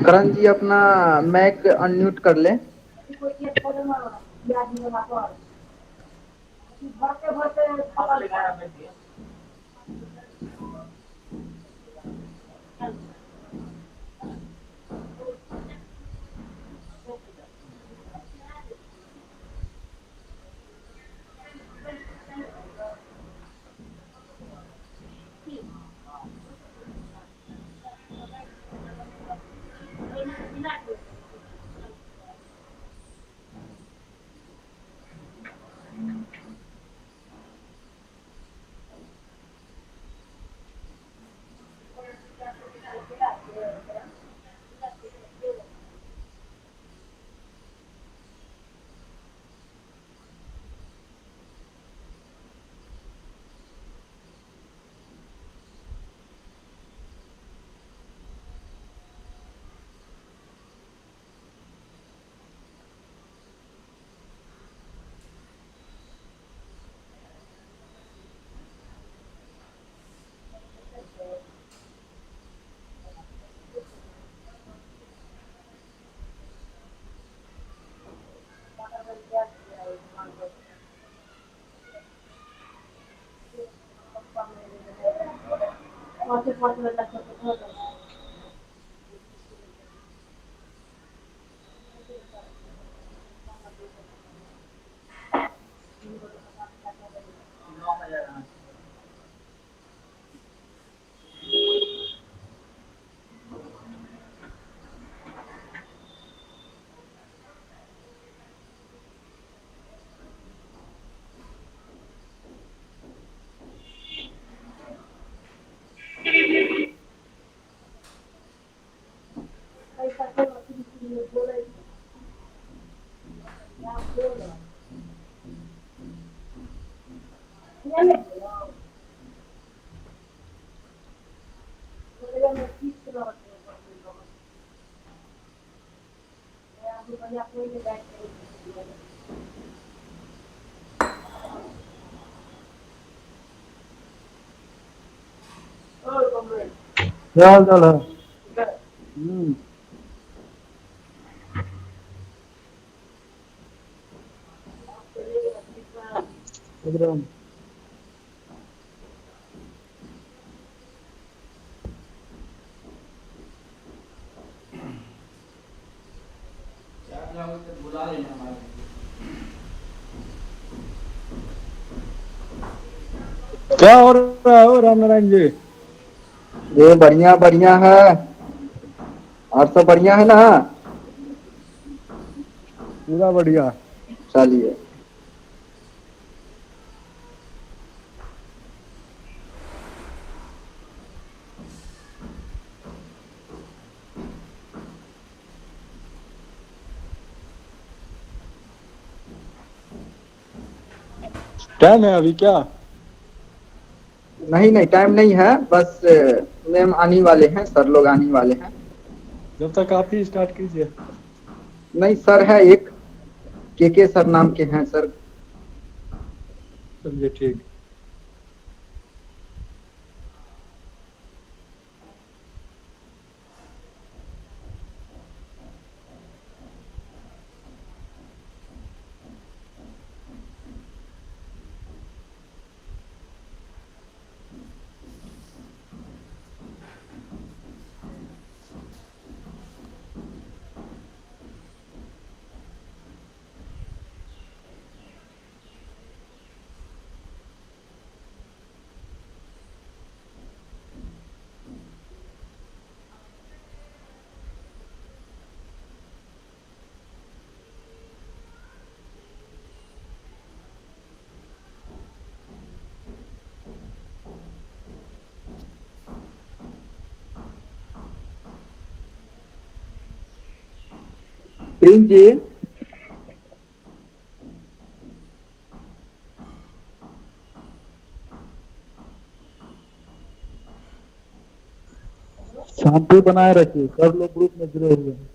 करण जी अपना Mac unmute कर ले। क्या हाल चाल है? एकदम क्या हो रहा है राम नारायण जी? ये बढ़िया बढ़िया है। और सब बढ़िया है ना? पूरा बढ़िया। चलिए। टाइम है अभी क्या? नहीं नहीं, टाइम नहीं है, बस मैम आने वाले हैं, सर लोग आने वाले हैं। जब तक आप ही स्टार्ट कीजिए। नहीं, सर है एक, के सर नाम के हैं सर। चलिए ठीक। प्रिंस जी, शांति बनाए रखिए, सब लोग ग्रुप में जुड़े हुए हैं।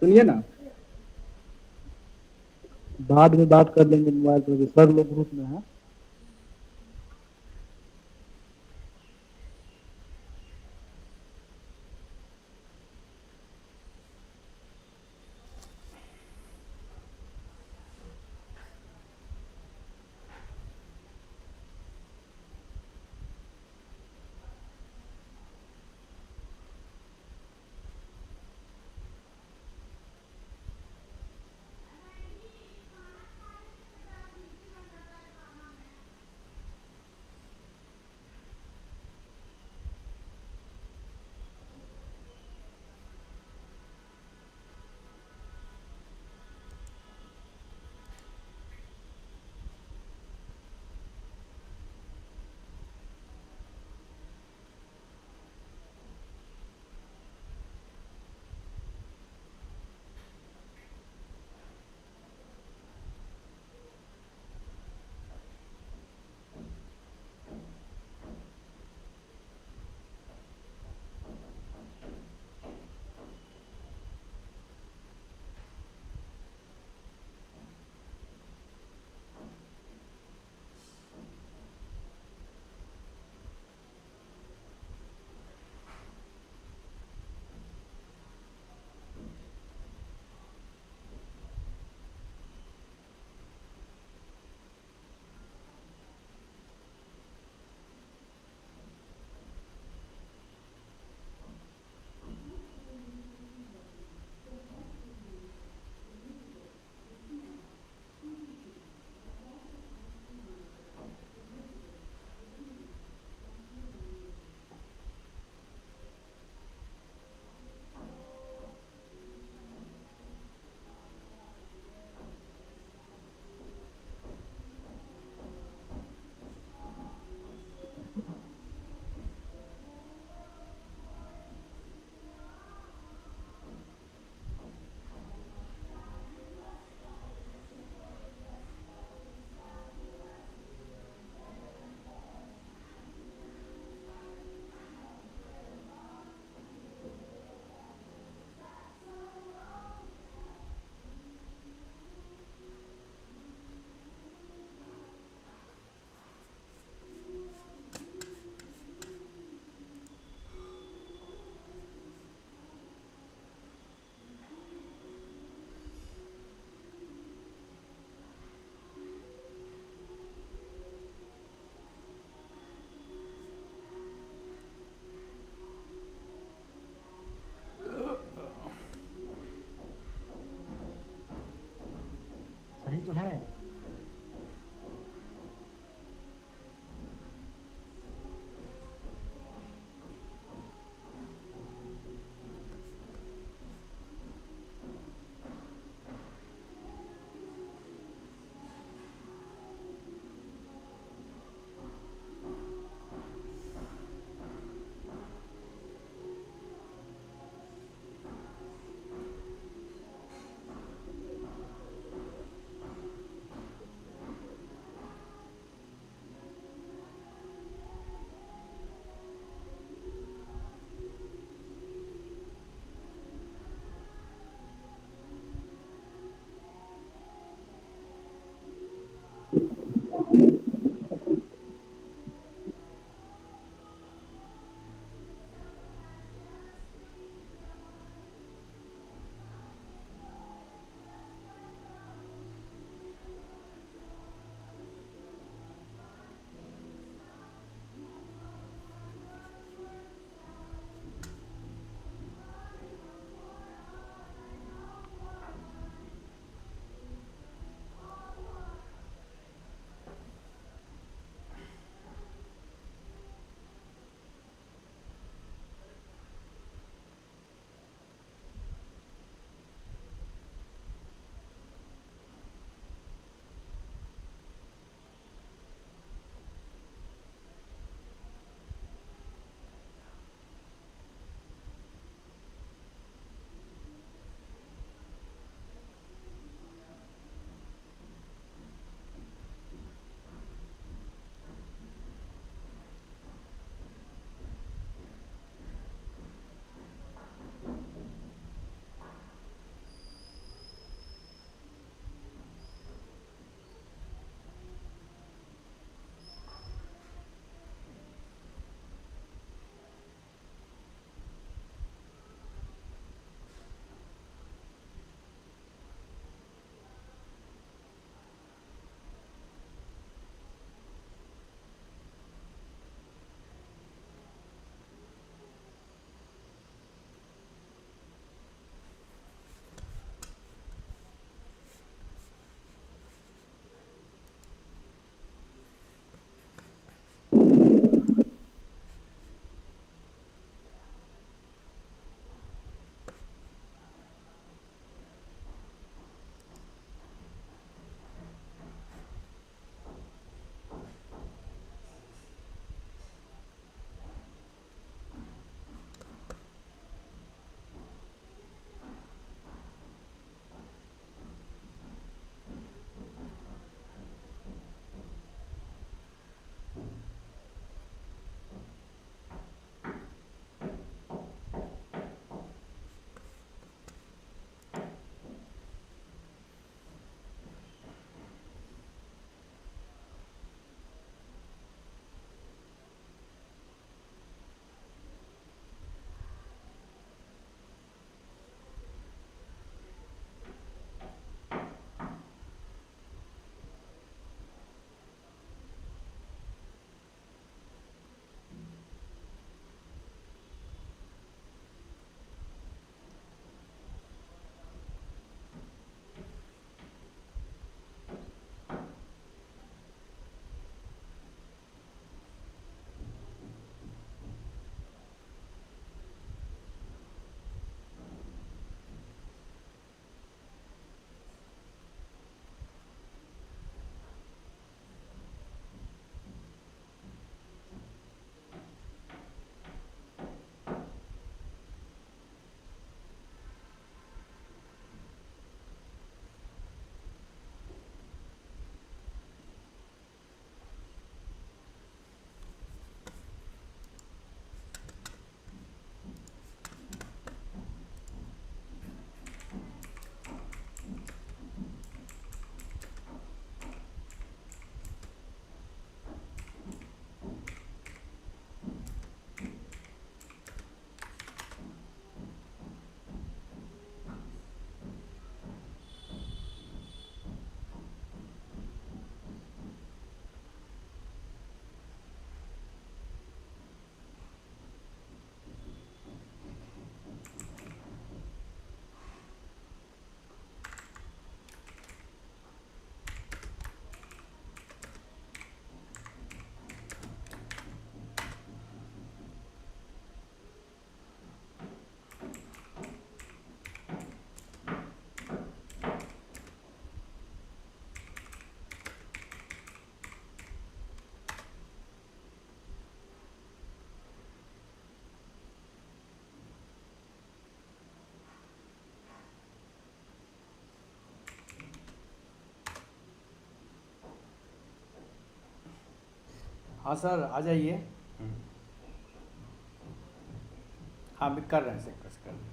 सुनिए ना, बाद में बात कर लेंगे मोबाइल पर, सब लोग ग्रुप में हैं। हाँ सर आ जाइए। हाँ अभी कर रहे हैं सर, कर रहे हैं।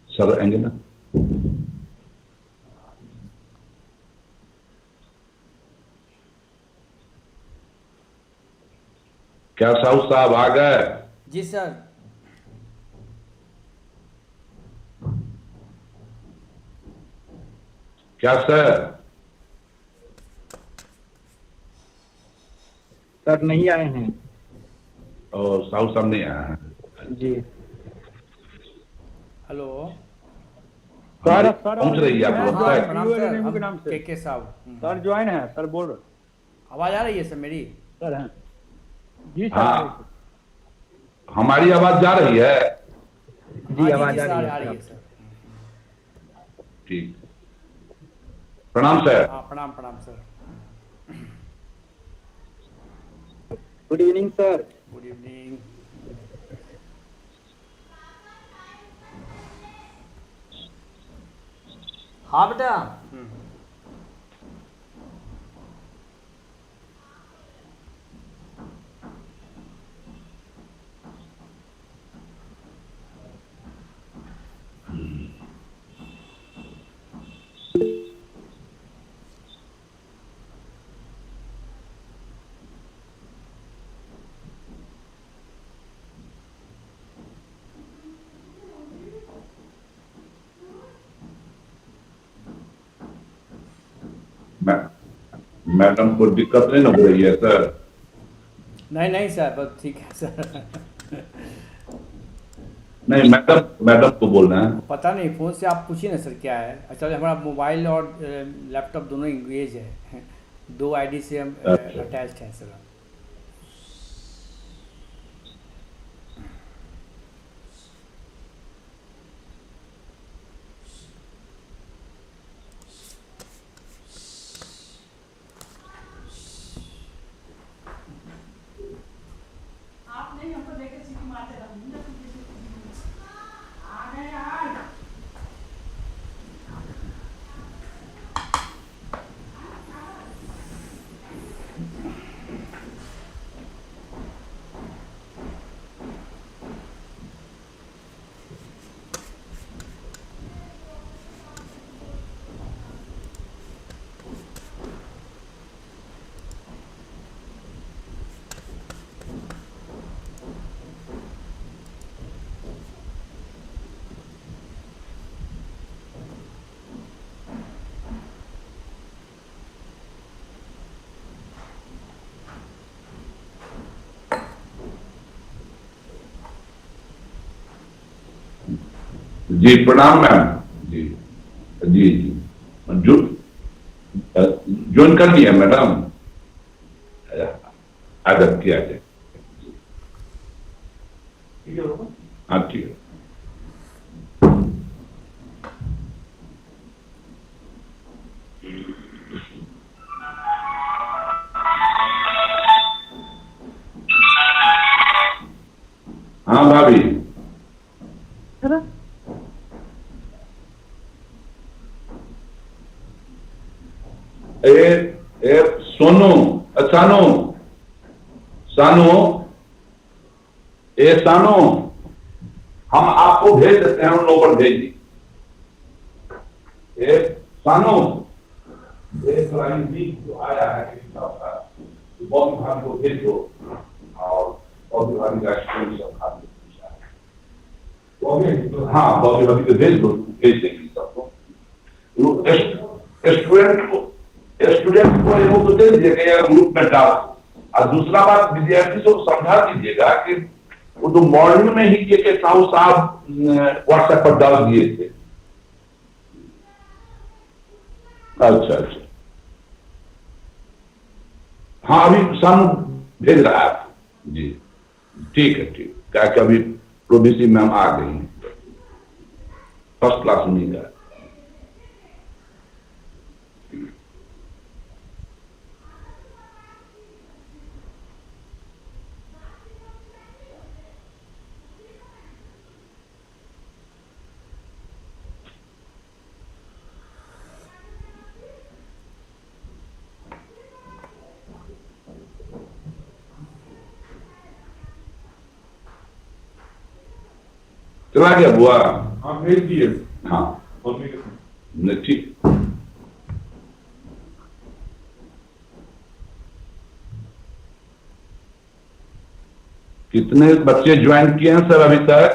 सर आएंगे ना? क्या साहू साहब आ गए? जी सर। क्या सर? सर नहीं आए हैं। और साहू साहब नहीं आया है? जी हेलो। हमारी सर पहुंच रही है आप लोग हाँ तक? प्रणाम सर, के हम नाम से के साहब। सर ज्वाइन है, सर बोल रहे आवाज़ आ रही है सर मेरी? सर हैं। जी सर हाँ, हमारी आवाज जा रही है? हाँ आवाज जी आ सर, रही आ है रही सर। है सर। ठीक। प्रणाम सर। हाँ प्रणाम प्रणाम sir. Good evening sir. Good evening. हाँ बेटा। मैडम को दिक्कत नहीं ना हो रही है सर? नहीं नहीं सर, बस ठीक है सर। नहीं, मैडम मैडम को बोलना है। पता नहीं, फ़ोन से आप पूछिए ना सर क्या है। अच्छा हमारा मोबाइल और लैपटॉप दोनों इंगेज है। दो आईडी से हम अच्छा। अटैच्ड हैं सर। आप नहीं हमको लेके सीटी मारते रहो आ गए यार। जी प्रणाम मैम। जी जी जी जो ज्वाइन कर लिया मैडम? आदत किया जाए। हाँ ठीक है। हाँ भाभी। ए ए सोनू, सानू, सानू, ए सानू, हम आपको भेज देते हैं, उन लोगों पर भेज दी। ए सानू, ए क्लाइंट भी जो आया है बहुत विभाग को भेज दो, और बहुत विभाग का स्टूडेंट सब खा हाँ बहुत विभाग को भेज दो, भेज देंगे सबको। स्टूडेंट को ये तो दे दीजिएगा ग्रुप में डाल। और दूसरा बात, विद्यार्थी को समझा दीजिएगा कि वो तो मॉर्निंग में ही के साहू साहब व्हाट्सएप पर डाल दिए थे। अच्छा अच्छा हाँ अभी सन भेज रहा है जी। ठीक है ठीक, क्या कि अभी प्रोडीसी मैम आ गई हैं, फर्स्ट क्लास में का। चला गया बुआ? हाँ भेज दिए। हाँ मम्मी के नहीं, ठीक। कितने बच्चे ज्वाइन किए हैं सर अभी तक?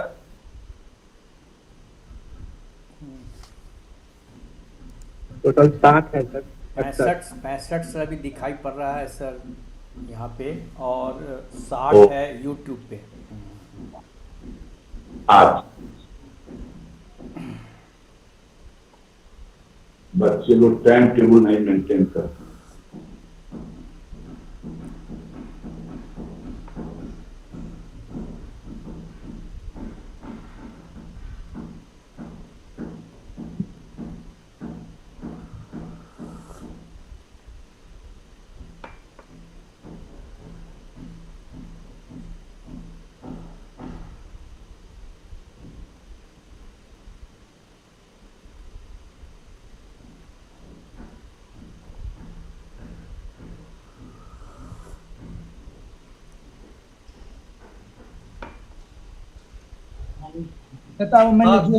टोटल 60 है सर। 65 सर अभी दिखाई पड़ रहा है सर यहाँ पे, और ओ। 60 है यूट्यूब पे। आज बच्चे लोग टाइम टेबल नहीं मेंटेन करते। बताओ मैंने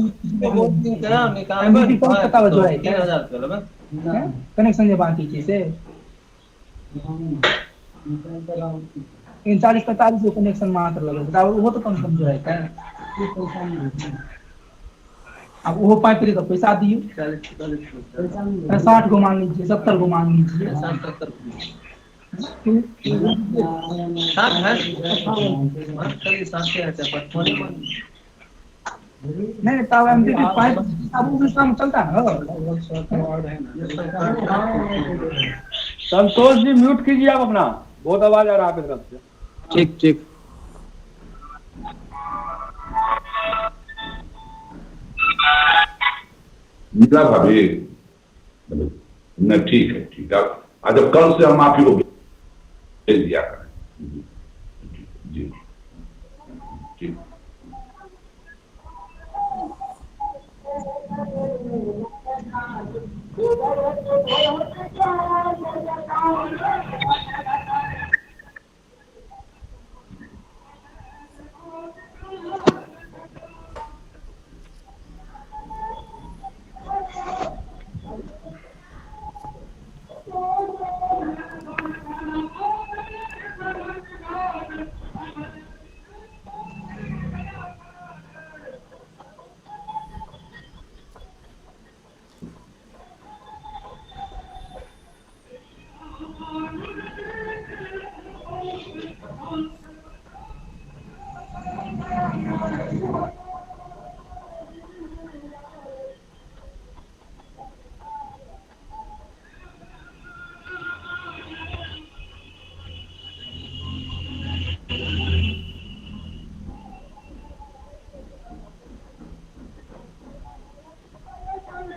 एमबीपी कौन पता जो है क्या कनेक्शन जे बाकी चीज से 40-45 जो कनेक्शन मात्र लगे बताओ वो तो कम कम जो है क्या। अब वो पाइप तो पैसा दियो 60 को मान लीजिए 70 को मान लीजिए 60 नहीं तब एमबीपी पाइप अब वो सिस्टम चलता है। संतोष जी म्यूट कीजिए आप अपना, बहुत आवाज आ रहा है आपकी तरफ से। ठीक ठीक। मीरा भाभी नहीं, ठीक है ठीक है। आज अब कल से हम आप ही को भेज दिया करें जी जी ठीक।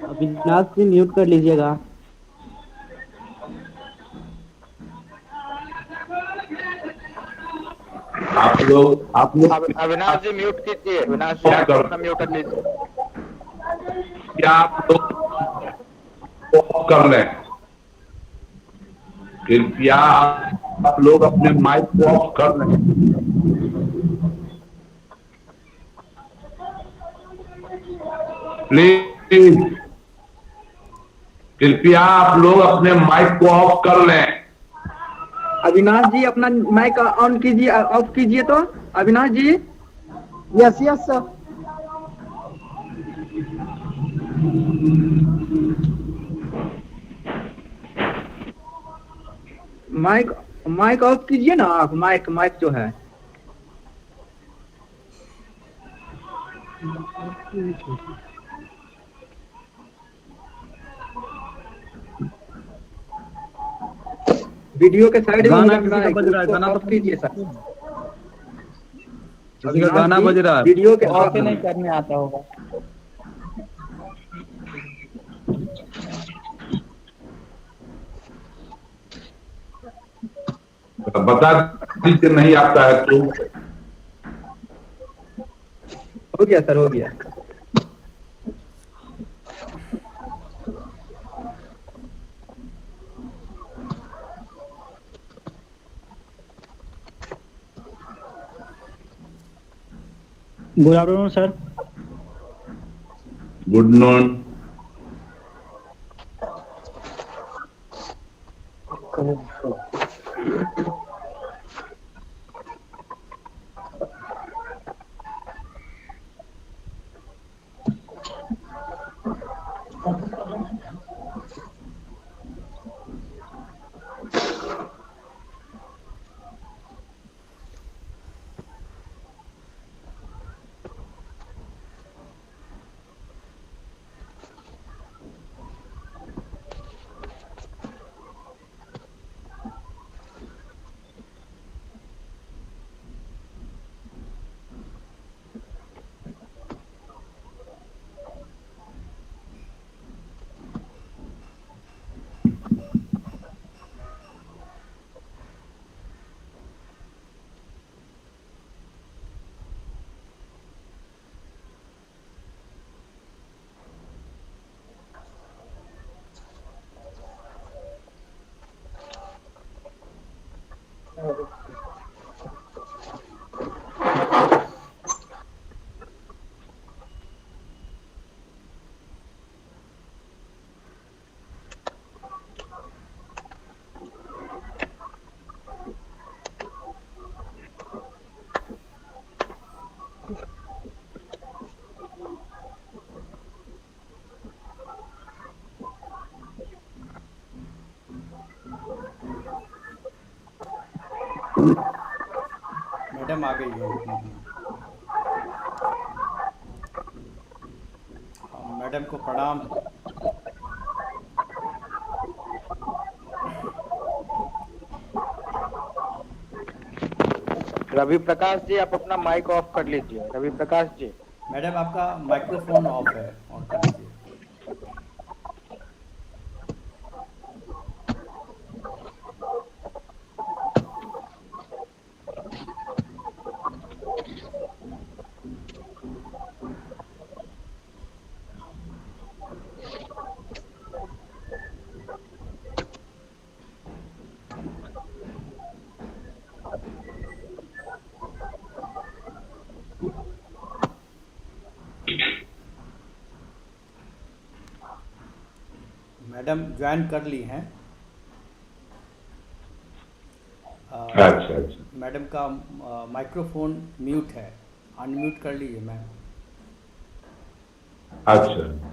अविनाश जी म्यूट कर लीजिएगा। आप लोग अविनाश जी म्यूट कीजिए, अविनाश जी क्या करो? अपना म्यूट कर लीजिए। क्या आप लोग ऑफ कर लें? कृपया आप लोग अपने माइक को ऑफ कर लें। प्लीज कृपया आप लोग अपने माइक को ऑफ कर लें। अविनाश जी अपना माइक ऑन कीजिए, ऑफ कीजिए तो Avinash ji. Yes yes sir. Mic mic off कीजिए ना आप, माइक माइक जो है। वीडियो के साइड में गाना मुझे किसी लग का है बज रहा है, उसको गाना ऑफ तो कीजिए सर। किसी का गाना बज रहा है। वीडियो के ऑफ नहीं करने आता होगा। बता दीजिए नहीं आता है तो। हो गया सर, हो गया। Good afternoon sir. Good noon. Madam आ गई है। हाँ, मैडम को प्रणाम। रवि प्रकाश जी, आप अपना माइक ऑफ कर लीजिए। रवि प्रकाश जी। मैडम आपका माइक्रोफोन ऑफ है, ऑन कर लीजिए। मैडम ज्वाइन कर ली हैं। अच्छा अच्छा। मैडम का माइक्रोफोन म्यूट है, अनम्यूट कर लीजिए मैम। अच्छा।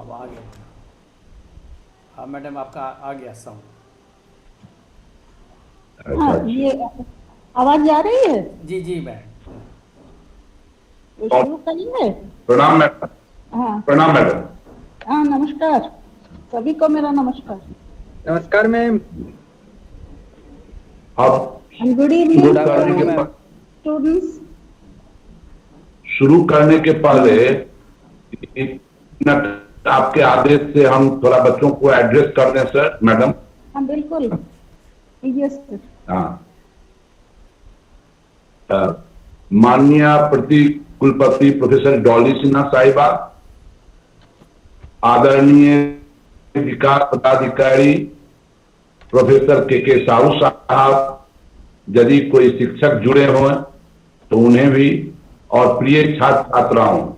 अब आ गया। हाँ मैडम, आपका आ गया साउंड। हाँ, ये आवाज जा रही है? जी जी मैडम। तो शुरू करेंगे। प्रणाम मैडम। हाँ प्रणाम मैडम। हाँ, नमस्कार सभी को, मेरा नमस्कार। नमस्कार मैम। अब गुड इवनिंग मैम। स्टूडेंट्स। शुरू करने के पहले एक मिनट आपके आदेश से हम थोड़ा बच्चों को एड्रेस कर दें सर। मैडम। हाँ बिल्कुल, यस सर। हाँ, माननीय प्रति कुलपति प्रोफेसर डॉली सिन्हा साहिबा, आदरणीय विकास पदाधिकारी प्रोफेसर के साहू साहब, यदि कोई शिक्षक जुड़े हों तो उन्हें भी, और प्रिय छात्र छात्राओं,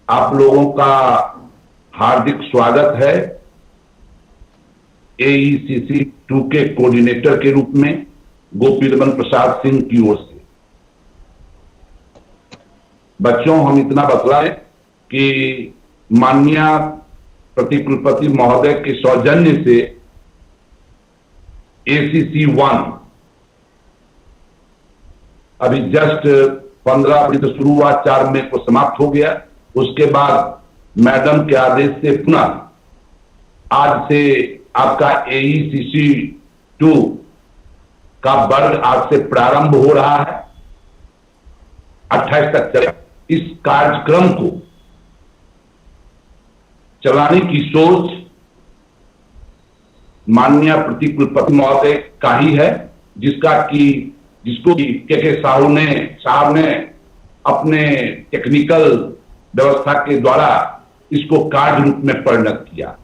आप लोगों का हार्दिक स्वागत है AECC 2 के कोऑर्डिनेटर के रूप में गोपी रमन प्रसाद सिंह की ओर से। बच्चों, हम इतना बतलाएं कि माननीय प्रति कुलपति महोदय के सौजन्य से ACC 1 अभी जस्ट 15 अप्रैल से शुरू हुआ, 4 मई को समाप्त हो गया। उसके बाद मैडम के आदेश से पुनः आज से आपका AECC 2 का वर्ग आज से प्रारंभ हो रहा है, 28 तक चलेगा। इस कार्यक्रम को चलाने की सोच माननीय प्रति कुलपति महोदय का ही है, जिसको के साहब ने अपने टेक्निकल व्यवस्था के द्वारा इसको कार्य रूप में परिणत किया।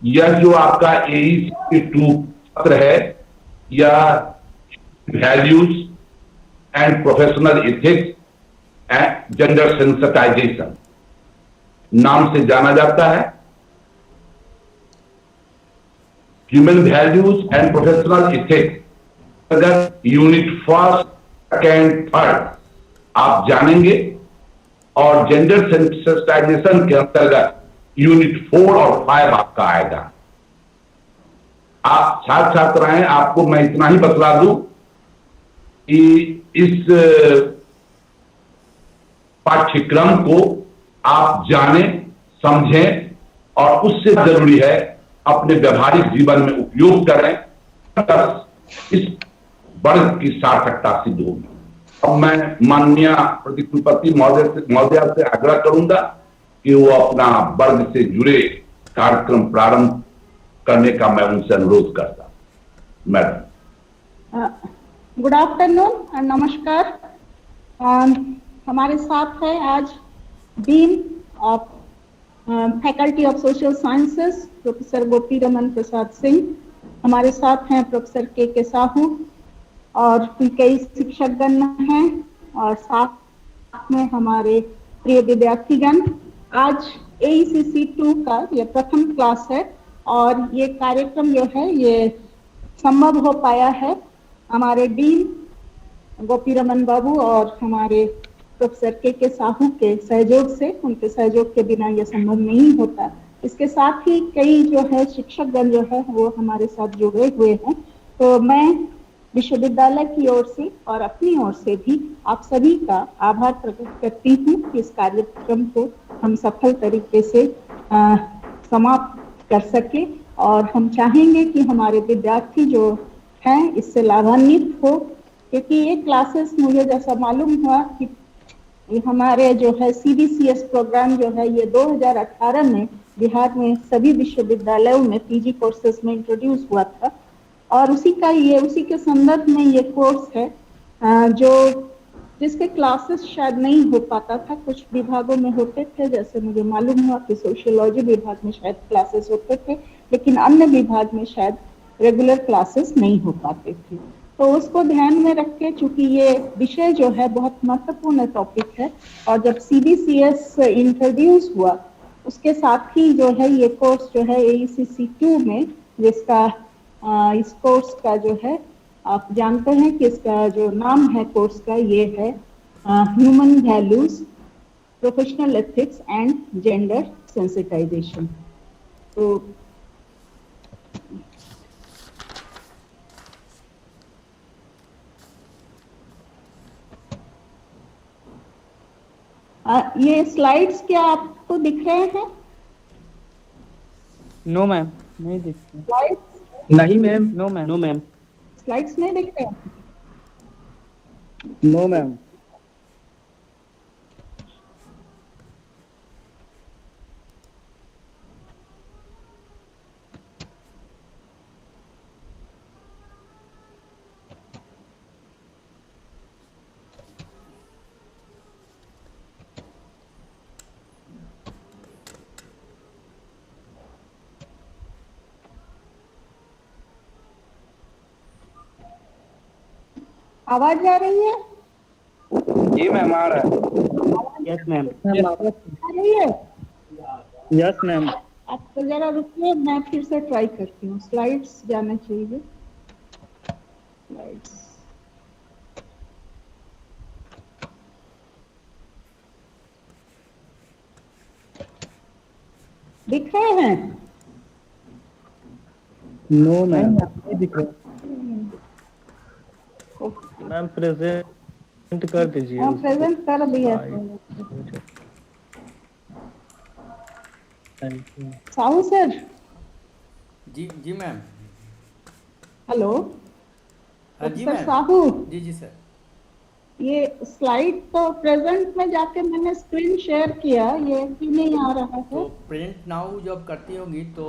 यह जो आपका AECC 2 पत्र है, यह values and professional ethics and gender sensitisation नाम से जाना जाता है। Human values and professional ethics अगर यूनिट 1, 2, 3 आप जानेंगे, और जेंडर सेंसिटाइजेशन के अंतर्गत यूनिट 4 और 5 आपका आएगा। आप छात्र छात्राएं, आपको मैं इतना ही बतला दूं कि इस पाठ्यक्रम को आप जानें, समझें, और उससे जरूरी है अपने व्यवहारिक जीवन में उपयोग करें, तब इस वर्ग की सार्थकता सिद्ध होगी। अब मैं माननीय प्रति कुलपति महोदय से आग्रह करूंगा कि वो अपना वर्ग से जुड़े कार्यक्रम प्रारंभ करने का मैं उनसे अनुरोध करता हूं। मैडम। गुड आफ्टरनून एंड नमस्कार। हमारे साथ है आज dean of faculty of social sciences professor Gopi Raman Prasad Singh. हमारे साथ हैं प्रोफेसर के साहू और कई शिक्षकगण हैं, और साथ में हमारे प्रिय विद्यार्थीगण। आज AECC 2 का यह प्रथम क्लास है, और ये कार्यक्रम जो है ये संभव हो पाया है हमारे डीन गोपी रमन बाबू और हमारे प्रोफेसर के साहू के सहयोग से। उनके सहयोग के बिना यह संभव नहीं होता। इसके साथ ही कई जो है शिक्षकगण जो है वो हमारे साथ जुड़े हुए हैं। तो मैं विश्वविद्यालय की ओर से और अपनी ओर से भी आप सभी का आभार प्रकट करती हूँ कि इस कार्यक्रम को हम सफल तरीके से समाप्त कर सके, और हम चाहेंगे कि हमारे विद्यार्थी जो हैं इससे लाभान्वित हो, क्योंकि ये क्लासेस मुझे जैसा मालूम हुआ कि ये हमारे जो है CBCS प्रोग्राम जो है ये 2018 में बिहार में सभी विश्वविद्यालयों में PG कोर्सेज में इंट्रोड्यूस हुआ था, और उसी के संदर्भ में ये कोर्स है जो जिसके क्लासेस शायद नहीं हो पाता था। कुछ विभागों में होते थे, जैसे मुझे मालूम हुआ कि सोशियोलॉजी विभाग में शायद क्लासेस होते थे, लेकिन अन्य विभाग में शायद रेगुलर क्लासेस नहीं हो पाते थे। तो उसको ध्यान में रख के, चूंकि ये विषय जो है बहुत महत्वपूर्ण टॉपिक है, और जब CBCS इंट्रोड्यूस हुआ उसके साथ ही जो है ये कोर्स जो है AECC 2 में, जिसका इस कोर्स का जो है आप जानते हैं कि इसका जो नाम है कोर्स का ये है human values, professional ethics and gender sensitisation. तो ये स्लाइड्स क्या आपको दिख रहे हैं? नो मैम, नहीं दिख रहा। स्लाइड्स नहीं ma'am. No ma'am, no ma'am, slides नहीं दिख रहे हैं? No ma'am. आवाज आ रही है? जी मैम आ रहा है। यस मैम, आ रही है? Yes ma'am. आप तो जरा रुकिए, मैं फिर से ट्राई करती हूँ। स्लाइड्स जाना चाहिए। स्लाइड्स दिख रहे हैं? नो मैम, नहीं दिख रहा। मैम प्रेजेंट कर दीजिए। हाँ, प्रेजेंट कर दिया। Thank you. साहू सर, जी जी मैम। हेलो। हाँ जी सर मैम। साहू, जी जी सर। ये स्लाइड तो प्रेजेंट में जाके मैंने स्क्रीन शेयर किया, ये क्यों नहीं आ रहा है? तो प्रिंट नाउ जब करती होगी तो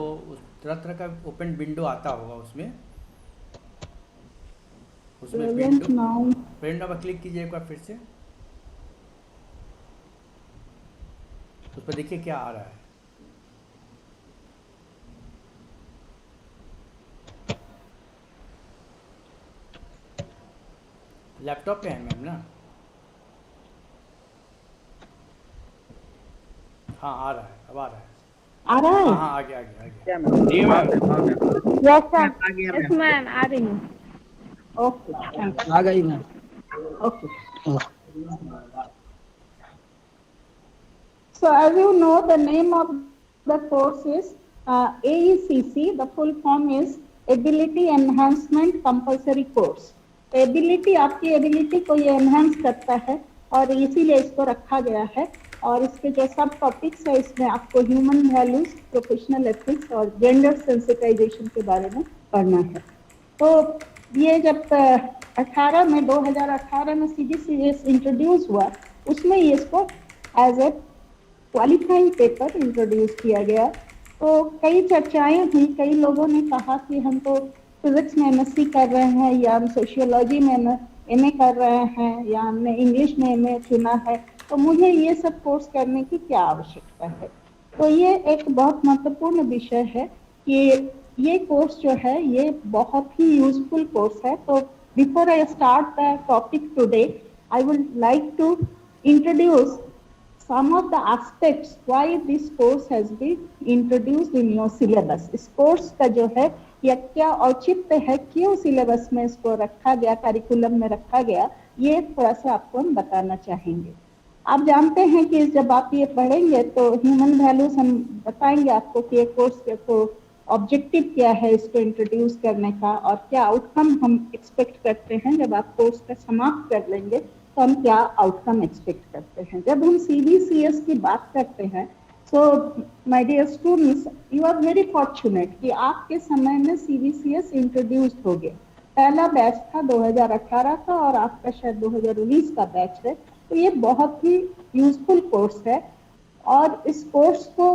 तरह तरह का ओपन विंडो आता होगा उसमें प्रेजेंट नाउ प्रिंट नाउ पर क्लिक कीजिए एक बार फिर से। उस पर देखिए क्या आ रहा है। लैपटॉप पे है मैम ना? हाँ आ रहा है, अब आ रहा है। आ रहा है? हाँ हाँ आ गया आ गया आ गया। जी मैम। यस मैम, आ रही हूँ। ओके, थैंक आ गई ma'am. You. Okay. So as you know, the name of the course is AECC. The full form is Ability Enhancement Compulsory Course. Ability, आपकी एबिलिटी को ये एनहांस करता है और इसीलिए इसको रखा गया है। और इसके जो सब टॉपिक्स है, इसमें आपको ह्यूमन वैल्यूज, प्रोफेशनल एथिक्स और जेंडर सेंसिटाइजेशन के बारे में पढ़ना है। तो ये जब 2018 में CBCS इंट्रोड्यूस हुआ, उसमें ये इसको as a qualifying paper introduce किया गया। तो कई चर्चाएं हुई, कई लोगों ने कहा कि हम तो फिजिक्स में MSc कर रहे हैं, या हम सोशियोलॉजी में MA कर रहे हैं, या हमने इंग्लिश में MA चुना है, तो मुझे ये सब कोर्स करने की क्या आवश्यकता है। तो ये एक बहुत महत्वपूर्ण विषय है कि ये कोर्स जो है ये बहुत ही यूजफुल कोर्स है। तो before I start the topic today, I would like to introduce some of the aspects why this course has been introduced in your syllabus. इस कोर्स का जो है या क्या औचित्य है, क्यों सिलेबस में इसको रखा गया, करिकुलम में रखा गया, ये थोड़ा सा आपको हम बताना चाहेंगे। आप जानते हैं कि जब आप ये पढ़ेंगे तो ह्यूमन वैल्यूज हम बताएंगे आपको कि ये कोर्स के तो ऑब्जेक्टिव क्या है इसको इंट्रोड्यूस करने का, और क्या आउटकम हम एक्सपेक्ट करते हैं। जब आप कोर्स का समाप्त कर लेंगे तो हम क्या आउटकम एक्सपेक्ट करते हैं। जब हम CBCS की बात करते हैं, so my dear students, you are very fortunate कि आपके समय में CBCS इंट्रोड्यूस्ड हो गया। पहला बैच था 2018 का और आपका शायद 2019 का बैच है। तो ये बहुत ही यूजफुल कोर्स है। और इस कोर्स को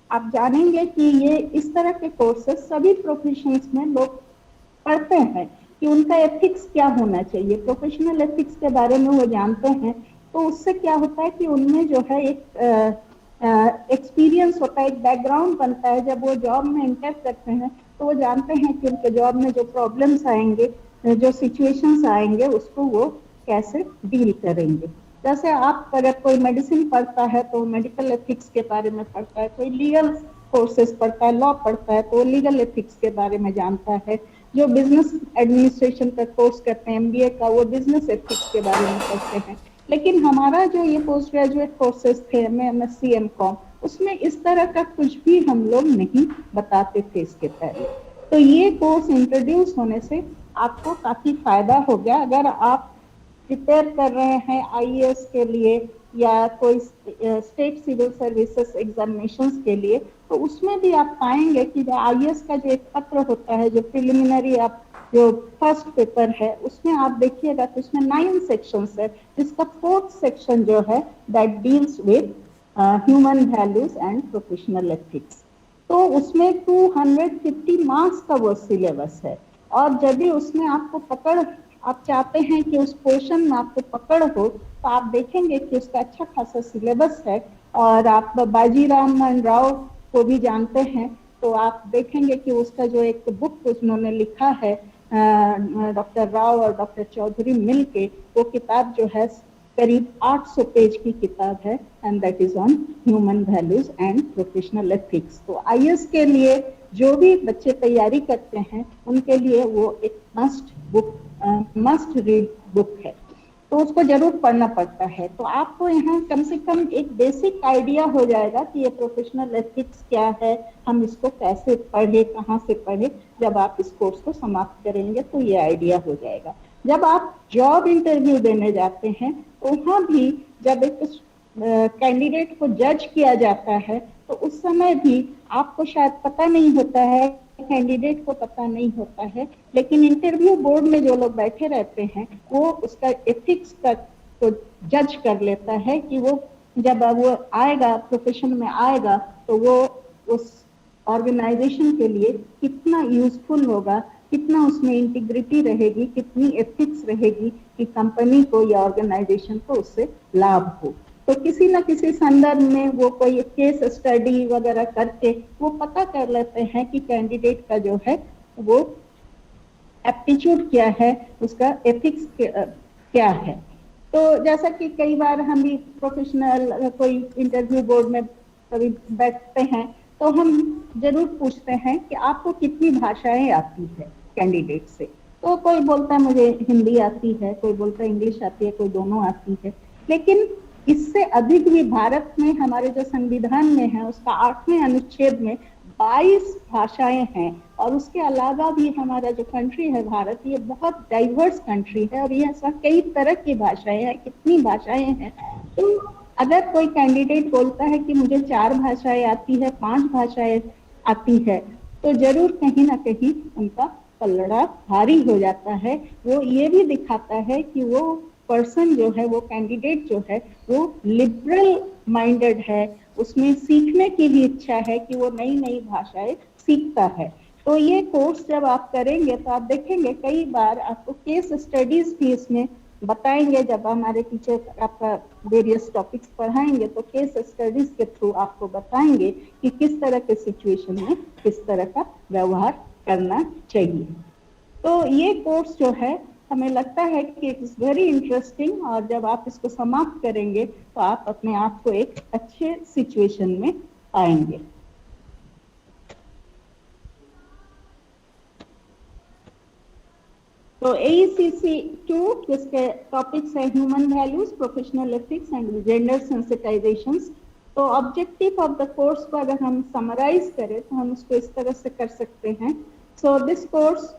आप जानेंगे कि ये इस तरह के कोर्सेज सभी प्रोफेशंस में लोग पढ़ते हैं कि उनका एथिक्स क्या होना चाहिए, प्रोफेशनल एथिक्स के बारे में वो जानते हैं। तो उससे क्या होता है कि उनमें जो है एक एक्सपीरियंस होता है, एक बैकग्राउंड बनता है। जब वो जॉब में एंटर करते हैं तो वो जानते हैं कि उनके जॉब में जो प्रॉब्लम्स आएंगे, जो सिचुएशंस आएंगे, उसको वो कैसे डील करेंगे। जैसे आप अगर कोई मेडिसिन पढ़ता है तो मेडिकल एथिक्स के बारे में पढ़ता है, कोई लीगल कोर्सेज पढ़ता है, लॉ पढ़ता है तो लीगल एथिक्स के बारे में जानता है। जो बिजनेस एडमिनिस्ट्रेशन का कोर्स करते हैं MBA का, वो बिजनेस एथिक्स के बारे में पढ़ते हैं। लेकिन हमारा जो ये पोस्ट ग्रेजुएट कोर्सेज थे MA, MSc, MCom, उसमें इस तरह का कुछ भी हम लोग नहीं बताते थे इसके पहले। तो ये कोर्स इंट्रोड्यूस होने से आपको काफी फायदा हो गया। अगर आप प्रिपेयर कर रहे हैं आईएएस के लिए या कोई स्टेट सिविल सर्विसेज एग्जामिनेशंस के लिए, तो उसमें भी आप पाएंगे कि आईएएस का जो एक पत्र होता है, जो प्रिलिमिनरी आप जो फर्स्ट पेपर है, उसमें आप देखिएगा तो उसमें 9 सेक्शंस है, जिसका 4th सेक्शन जो है that deals with human values and professional ethics. तो उसमें 250 मार्क्स का वो सिलेबस है। और जब भी उसमें आपको पकड़, आप चाहते हैं कि उस पोर्शन में आपको पकड़ हो, तो आप देखेंगे कि उसका अच्छा खासा सिलेबस है। और आप बाजीराम राव को भी जानते हैं, तो आप देखेंगे कि उसका जो एक बुक उन्होंने लिखा है डॉक्टर राव और डॉक्टर चौधरी मिलके, वो किताब जो है करीब 800 पेज की किताब है, and that is on human values and professional ethics. तो आईएएस के लिए जो भी बच्चे तैयारी करते हैं, उनके लिए वो एक मस्ट रीड बुक है, तो उसको जरूर पढ़ना पड़ता है। तो आपको यहाँ कम से कम एक बेसिक आइडिया हो जाएगा कि ये प्रोफेशनल एथिक्स क्या है, हम इसको कैसे पढ़े, कहाँ से पढ़े। जब आप इस कोर्स को समाप्त करेंगे तो ये आइडिया हो जाएगा। जब आप जॉब इंटरव्यू देने जाते हैं, तो वहाँ भी जब एक कैंडिडेट को जज किया जाता है, तो उस समय भी आपको शायद पता नहीं होता है, कैंडिडेट को पता नहीं होता है, लेकिन इंटरव्यू बोर्ड में जो लोग बैठे रहते हैं, वो उसका एथिक्स का तो जज कर लेता है कि वो जब वो आएगा, प्रोफेशन में आएगा, तो वो उस ऑर्गेनाइजेशन के लिए कितना यूजफुल होगा, कितना उसमें इंटीग्रिटी रहेगी, कितनी एथिक्स रहेगी कि कंपनी को या ऑर्गेनाइजेशन को उससे लाभ हो। तो किसी न किसी संदर्भ में वो कोई केस स्टडी वगैरह करके वो पता कर लेते हैं कि कैंडिडेट का जो है वो एप्टीट्यूड क्या है, उसका एथिक्स क्या है। तो जैसा कि कई बार हम भी प्रोफेशनल कोई इंटरव्यू बोर्ड में कभी बैठते हैं, तो हम जरूर पूछते हैं कि आपको कितनी भाषाएं आती है कैंडिडेट से। तो कोई बोलता है मुझे हिंदी आती है, कोई बोलता है इंग्लिश आती है, कोई दोनों आती है। लेकिन इससे अधिक भी भारत में हमारे जो संविधान में है, उसका 8वें अनुच्छेद में 22 भाषाएं हैं। और उसके अलावा भी हमारा जो कंट्री है भारत, ये बहुत डाइवर्स कंट्री है और ये ऐसा कई तरह की भाषाएं हैं। कितनी भाषाएं हैं, तो अगर कोई कैंडिडेट बोलता है कि मुझे 4 भाषाएं आती है, 5 भाषाएं आती है, तो जरूर कहीं ना कहीं उनका पलड़ा भारी हो जाता है। वो ये भी दिखाता है कि वो पर्सन जो है, वो कैंडिडेट जो है, वो लिबरल माइंडेड है, उसमें सीखने की भी इच्छा है कि वो नई नई भाषाएं सीखता है। तो ये कोर्स जब आप करेंगे तो आप देखेंगे कई बार आपको केस स्टडीज भी इसमें बताएंगे। जब हमारे टीचर आपका वेरियस टॉपिक्स पढ़ाएंगे तो केस स्टडीज के थ्रू आपको बताएंगे कि किस तरह के सिचुएशन में किस तरह का व्यवहार करना चाहिए। तो ये कोर्स जो है, हमें लगता है कि इट इज वेरी इंटरेस्टिंग, और जब आप इसको समाप्त करेंगे तो आप अपने आप को एक अच्छे सिचुएशन में पाएंगे। तो AECC 2 जिसके टॉपिक्स है human values, professional ethics and gender sensitisations. तो ऑब्जेक्टिव ऑफ द कोर्स को अगर हम समराइज करें तो हम उसको इस तरह से कर सकते हैं। सो दिस कोर्स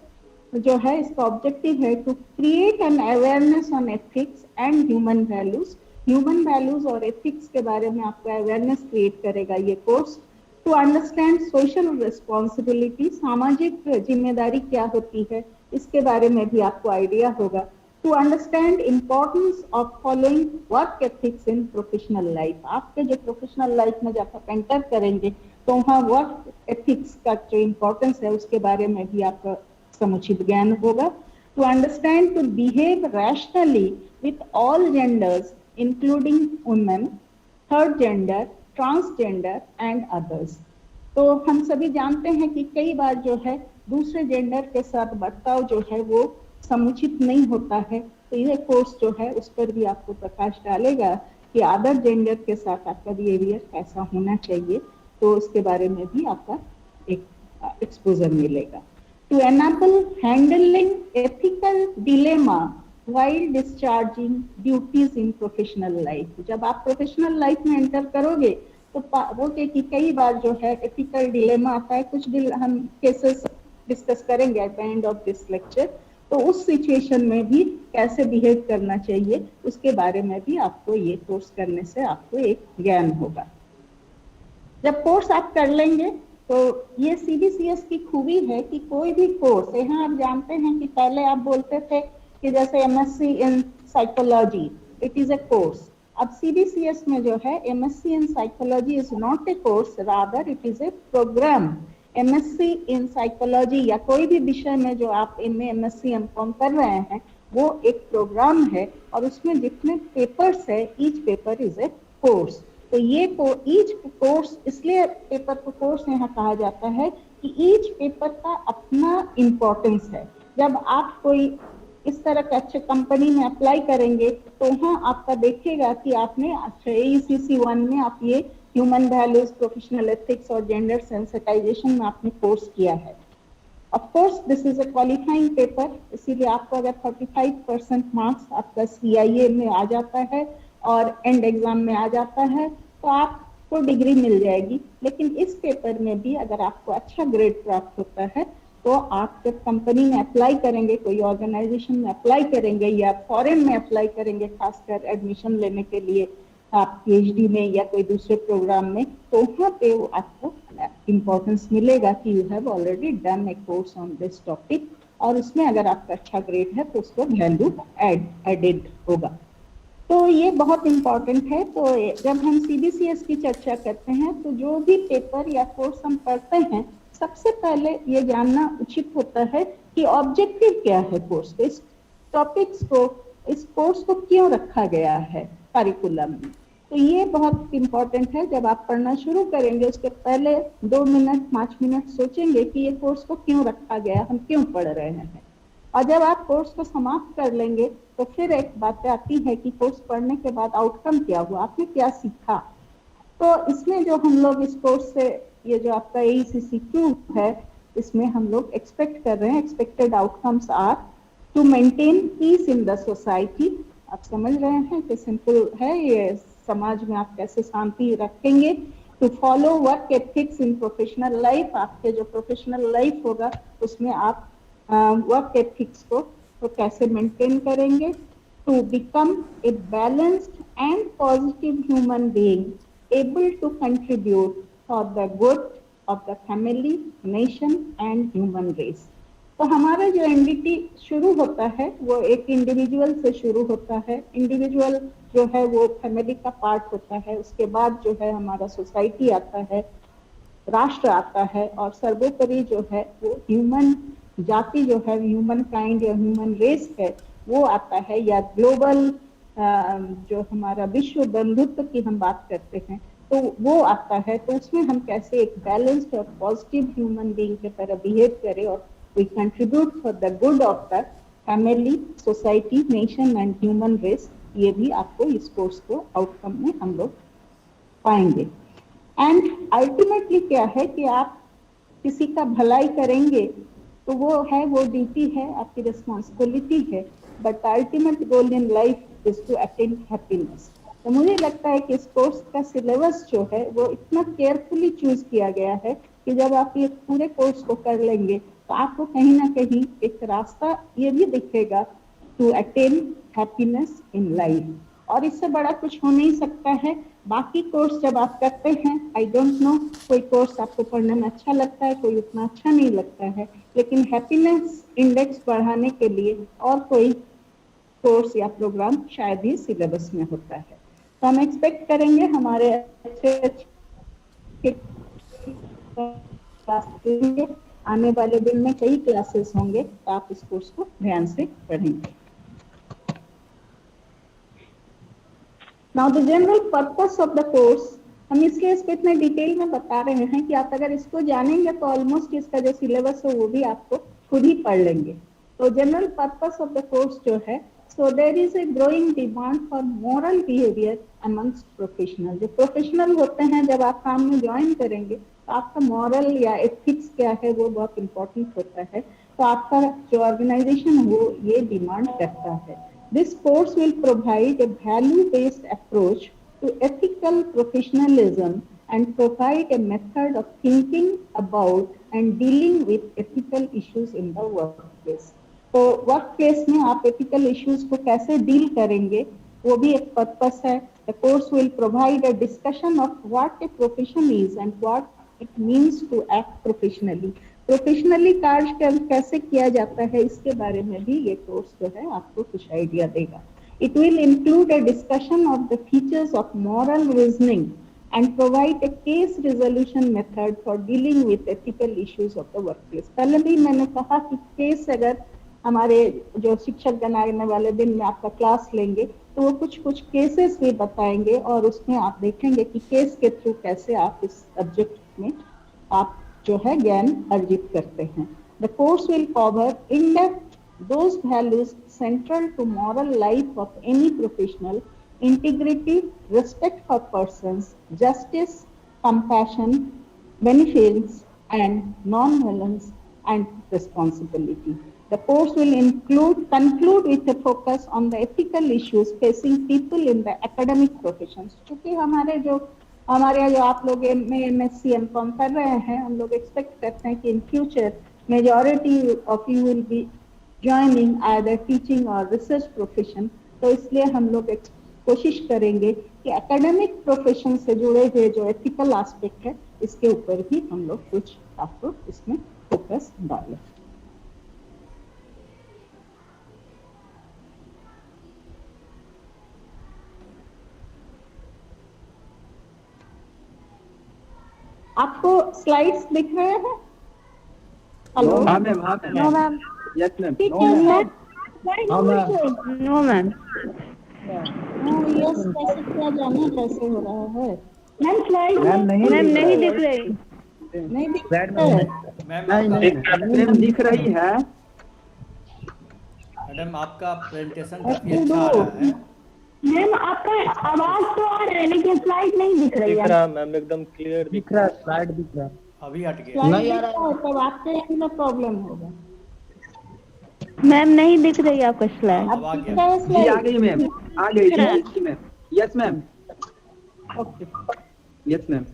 जो है, इसका ऑब्जेक्टिव है to create an awareness on ethics and human values. Human values और एथिक्स के बारे में आपको अवेयरनेस क्रिएट करेगा ये कोर्स। टू अंडरस्टैंड सोशल रिस्पॉन्सिबिलिटी, सामाजिक जिम्मेदारी क्या होती है, इसके बारे में भी आपको आइडिया होगा। To understand importance of following work ethics in professional life, आपके जो प्रोफेशनल लाइफ में जब आप एंटर करेंगे तो वहाँ वर्क एथिक्स का जो इम्पोर्टेंस है उसके बारे में भी आपका समुचित ज्ञान होगा। To understand to behave rationally with all genders including women, third gender, transgender and others. तो हम सभी जानते हैं कि कई बार जो है दूसरे जेंडर के साथ बर्ताव जो है वो समुचित नहीं होता है। तो ये कोर्स जो है उस पर भी आपको प्रकाश डालेगा कि अदर जेंडर के साथ आपका बिहेवियर कैसा होना चाहिए, तो उसके बारे में भी आपका एक एक्सपोजर मिलेगा। To enable handling ethical dilemma while discharging duties in professional life, जब आप प्रोफेशनल लाइफ में एंटर करोगे तो बोलते कि कई बार जो है एथिकल डिलेमा आता है, कुछ हम केसेस डिस्कस करेंगे eight the end of this lecture. तो उस सिचुएशन में भी कैसे बिहेव करना चाहिए उसके बारे में भी आपको ये कोर्स करने से आपको एक ज्ञान होगा। जब कोर्स आप कर लेंगे तो ये CBCS की खूबी है कि कोई भी कोर्स, यहाँ आप जानते हैं कि पहले आप बोलते थे कि जैसे MSc in psychology it is a course. अब CBCS में जो है MSc in psychology is not a course, rather it is a programme. MSc in psychology या कोई भी विषय में जो आप इनमें MSc M.Com कर रहे हैं वो एक प्रोग्राम है और उसमें जितने पेपर्स है each paper is a course. तो ये ईच कोर्स, इसलिए पेपर को कोर्स यहाँ कहा जाता है कि ईच पेपर का अपना इम्पोर्टेंस है। जब आप कोई इस तरह के अच्छे कंपनी में अप्लाई करेंगे तो वहाँ आपका देखेगा कि आपने AECC 1 में आप ये ह्यूमन वैल्यूज, प्रोफेशनल एथिक्स और जेंडर सेंसिटाइजेशन में आपने कोर्स किया है। Of course this is a qualifying paper, इसीलिए आपको अगर 45% मार्क्स आपका CIA में आ जाता है और एंड एग्जाम में आ जाता है तो आपको डिग्री मिल जाएगी। लेकिन इस पेपर में भी अगर आपको अच्छा ग्रेड प्राप्त होता है तो आप जब कंपनी में अप्लाई करेंगे, कोई ऑर्गेनाइजेशन में अप्लाई करेंगे या फॉरेन में अप्लाई करेंगे, खासकर एडमिशन लेने के लिए आप PhD में या कोई दूसरे प्रोग्राम में, तो वहाँ पे वो आपको इम्पोर्टेंस मिलेगा कि you have already done A course on this topic, और उसमें अगर आपका अच्छा ग्रेड है तो उसको वैल्यू एडेड होगा। तो ये बहुत इम्पोर्टेंट है। तो जब हम CBCS की चर्चा करते हैं तो जो भी पेपर या कोर्स हम पढ़ते हैं सबसे पहले ये जानना उचित होता है कि ऑब्जेक्टिव क्या है कोर्स के, इस टॉपिक्स को, इस कोर्स को क्यों रखा गया है करिकुलम में। तो ये बहुत इम्पोर्टेंट है। जब आप पढ़ना शुरू करेंगे उसके पहले 2 मिनट 5 मिनट सोचेंगे कि ये कोर्स को क्यों रखा गया, हम क्यों पढ़ रहे हैं। और जब आप कोर्स को समाप्त कर लेंगे तो फिर एक बात आती है कि कोर्स पढ़ने के बाद आउटकम क्या हुआ, आपने क्या सीखा। तो इसमें जो हम लोग इस कोर्स से, ये जो आपका AECC 2 है, इसमें हम लोग एक्सपेक्ट कर रहे हैं, expected outcomes are to maintain peace in the society. आप समझ रहे हैं कि सिंपल है ये, समाज में आप कैसे शांति रखेंगे। To follow work ethics in professional life, आपके जो प्रोफेशनल लाइफ होगा उसमें आप वर्क एथिक्स को तो कैसे मेंटेन करेंगे। To become a balanced and positive human being able to contribute for the good of the family, nation and human race. तो हमारा जो MDT शुरू होता है वो एक इंडिविजुअल से शुरू होता है। इंडिविजुअल जो है वो फैमिली का पार्ट होता है, उसके बाद जो है हमारा सोसाइटी आता है, राष्ट्र आता है, और सर्वोपरि जो है वो ह्यूमन जाति जो है, ह्यूमन काइंड या ह्यूमन रेस है वो आता है, या ग्लोबल जो हमारा विश्व बंधुत्व की हम बात करते हैं तो वो आता है। तो उसमें हम कैसे एक बैलेंस्ड और पॉजिटिव ह्यूमन बीइंग की तरह बिहेव करें और we contribute for the good of the family, society, nation and human race, ये भी आपको इस कोर्स को आउटकम में हम लोग पाएंगे। एंड अल्टीमेटली क्या है कि आप किसी का भलाई करेंगे तो वो है, वो ड्यूटी है, आपकी रिस्पॉन्सिबिलिटी है, but ultimate goal in life is to attain happiness. तो मुझे लगता है कि इस कोर्स का सिलेबस जो है वो इतना केयरफुली चूज किया गया है कि जब आप ये पूरे कोर्स को कर लेंगे तो आपको कहीं ना कहीं एक रास्ता ये भी दिखेगा to attain happiness in life, और इससे बड़ा कुछ हो नहीं सकता है। बाकी कोर्स जब आप करते हैं, आई डोंट नो, कोई कोर्स आपको पढ़ने में अच्छा लगता है, कोई उतना अच्छा नहीं लगता है, लेकिन हैप्पीनेस इंडेक्स बढ़ाने के लिए और कोई कोर्स या प्रोग्राम शायद ही सिलेबस में होता है। तो हम एक्सपेक्ट करेंगे हमारे अच्छे आने वाले दिन में कई क्लासेस होंगे, तो आप इस कोर्स को ध्यान से पढ़ेंगे। Now the general purpose of the course, हम इसलिए इसको इतने डिटेल में बता रहे हैं कि आप अगर इसको जानेंगे तो ऑलमोस्ट इसका जो सिलेबस है वो भी आपको खुद ही पढ़ लेंगे। तो general purpose of the course जो है, so there is a growing demand for moral behavior amongst professional। जो प्रोफेशनल होते हैं जब आप काम में ज्वाइन करेंगे तो आपका मॉरल या एथिक्स क्या है वो बहुत इंपॉर्टेंट होता है। तो आपका जो ऑर्गेनाइजेशन वो ये डिमांड करता है। This course will provide a value based approach to ethical professionalism and provide a method of thinking about and dealing with ethical issues in the workplace. तो वर्क प्लेस में आप एथिकल इश्यूज को कैसे deal करेंगे वो भी एक purpose है. The course will provide a discussion of what a profession is and what it means to act professionally. Professionally कार्य कैसे किया जाता है इसके बारे में भी ये कोर्स जो है आपको कुछ आइडिया देगा. It will include a discussion of the features of moral reasoning and provide a case resolution method for dealing with ethical issues of the workplace. पहले भी मैंने कहा कि केस अगर हमारे जो शिक्षक गण आने वाले दिन में आपका क्लास लेंगे तो वो कुछ केसेस भी बताएंगे और उसमें आप देखेंगे कि केस के थ्रू कैसे आप इस सब्जेक्ट में आप जो है ज्ञान अर्जित करते हैं. The course will cover in depth those values central to moral life of any professional: integrity, respect for persons, justice, compassion, beneficence, and non-violence and responsibility. The course will conclude with a focus on the ethical issues facing people in the academic professions. क्योंकि हमारे जो आप लोग MSc M.Com कर रहे हैं, हम लोग एक्सपेक्ट करते हैं कि in future majority of you will B joining either teaching or research profession. तो इसलिए हम लोग कोशिश करेंगे कि एकेडमिक प्रोफेशन से जुड़े हुए जो एथिकल एस्पेक्ट है इसके ऊपर भी हम लोग कुछ आपको इसमें फोकस डालें. आपको स्लाइड्स दिख रहे हैं? हेलो. हाँ मैम, हाँ ma'am. No ma'am. Yes ma'am. ठीक है मैम. No ma'am. यस कैसे क्या जाने कैसे हो रहा है मैम? स्लाइड मैम नहीं दिख रही. नहीं दिख रहा है. मैम दिख रही है. मैडम आपका प्रेजेंटेशन काफी अच्छा आ रहा है. मैम आपका आवाज तो आ रहा है लेकिन स्लाइड नहीं दिख रही है. दिख रहा मैम, एकदम क्लियर दिख रहा. स्लाइड दिख रहा. अभी हट गया. नहीं आ रहा है तब आपके एंड में प्रॉब्लम होगा. मैम नहीं दिख रही आपका स्लाइड. अब आ गया. जी आ गई मैम, आ गई जी ma'am. Yes ma'am. Okay. Yes ma'am.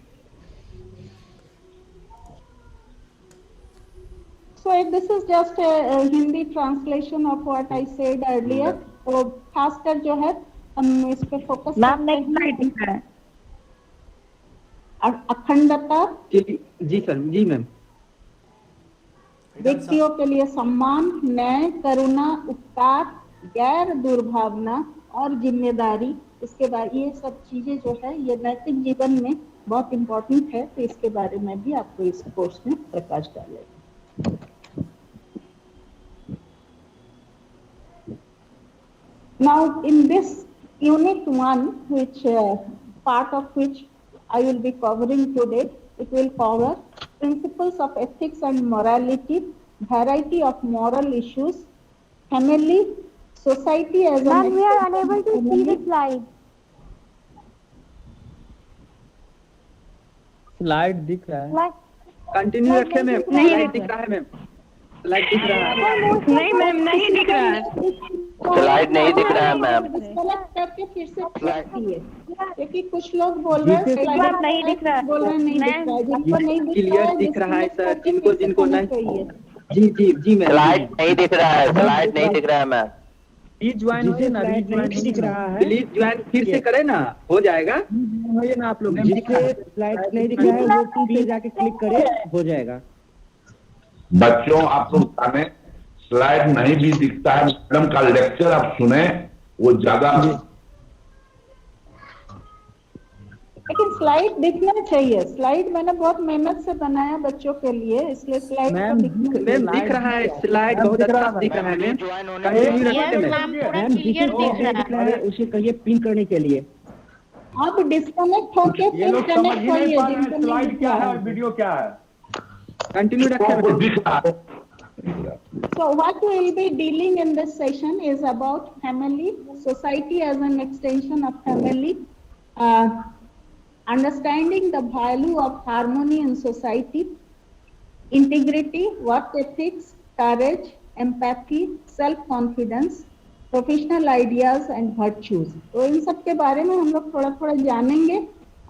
So this is just a Hindi translation of what I said earlier. तो खासकर जो है हम इस पे फोकस मैम नेक्स्ट स्लाइड दिख रहा है. अखंडता, जी सर. जी मैम. व्यक्तियों के लिए सम्मान, न्याय, करुणा, उपकार, गैर दुर्भावना और जिम्मेदारी. इसके बाद ये सब चीजें जो है ये नैतिक जीवन में बहुत इम्पोर्टेंट है. तो इसके बारे में भी आपको इस कोर्स में प्रकाश डालेगा. Now in this unit 1, which part of which I will be covering today, it will cover principles of ethics and morality, variety of moral issues, family, society as a... Ma'am, we are unable to see the slide. Slide दिख रहा है. Continue रखे ma'am. Slide दिख रहा है ma'am. Slide दिख रहा है. नहीं मैम नहीं दिख रहा है. स्लाइड नहीं दिख रहा है मैम. डिस्कनेक्ट करके फिर से देखिए क्योंकि कुछ लोग बोल रहे हैं स्लाइड नहीं दिख रहा है. बोल रहे नहीं दिख रहा है. जिनको नहीं दिख रहा क्लियर है दिख रहा है सर. जिनको नहीं. जी जी मैम. स्लाइड नहीं दिख रहा है. स्लाइड नहीं दिख रहा है मैम. प्लीज ज्वाइन हो ना. प्लीज दिख रहा है. प्लीज ज्वाइन फिर से करें ना, हो जाएगा. होइए ना आप लोग. स्लाइड नहीं दिख रहा है वो पे जाके क्लिक करें, हो जाएगा. बच्चों आप लोग जाने स्लाइड नहीं भी दिखता है. मैडम का लेक्चर आप सुने, वो ज्यादा. लेकिन स्लाइड दिखना चाहिए. स्लाइड मैंने बहुत मेहनत से बनाया बच्चों के लिए, इसलिए स्लाइड मैम दिख रहा है. स्लाइड बहुत अच्छा दिख रहा है मैम. कंटिन्यू रखते मैम दिख रहा है. उसे कहिए पिन करने के लिए. आप डिस्कनेक्ट होके ये फिर लोग समझ कनेक्ट ही नहीं होइए. पा रहे हैं जिनको नहीं स्लाइड दिख क्या रहा है है. और वीडियो क्या है. कंटिन्यू रखते वो दिख रहा है. So what we will be dealing in this session is about family, society as an extension of family, understanding the value of harmony in society, integrity, work ethics, courage, empathy, self-confidence, professional ideas and virtues. तो इन सब के बारे में हम लोग थोड़ा थोड़ा जानेंगे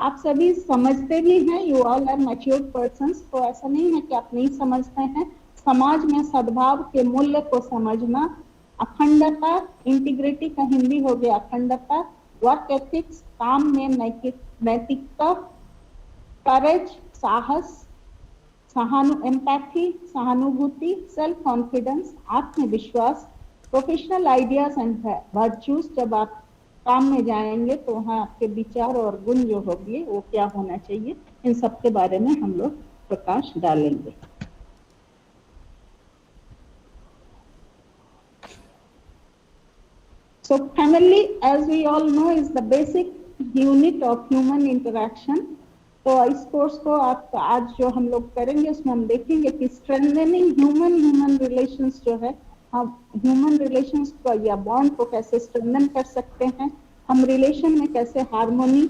आप सभी समझते भी हैं, you all are matured persons, तो ऐसा नहीं है कि आप नहीं समझते हैं। समाज में सद्भाव के मूल्य को समझना, अखंडता, इंटीग्रिटी का हिंदी हो गया अखंडता, वर्क एथिक्स, काम में नैतिकता, करेज, साहस, एम्पैथी, सहानुभूति, सेल्फ कॉन्फिडेंस, आत्मविश्वास, प्रोफेशनल आइडियाज एंड वर्च्यूज। जब आप काम में जाएंगे तो वहाँ आपके विचार और गुण जो होंगे वो क्या होना चाहिए, इन सब के बारे में हम लोग प्रकाश डालेंगे। So family, as we all know, is the basic unit of human interaction. तो इस कोर्स को आप आज जो हम लोग करेंगे उसमें हम देखेंगे कि स्ट्रेंथनिंग ह्यूमन रिलेशंस जो है, हम ह्यूमन रिलेशंस को या बॉन्ड को कैसे स्ट्रेंथन कर सकते हैं, हम रिलेशन में कैसे हार्मोनी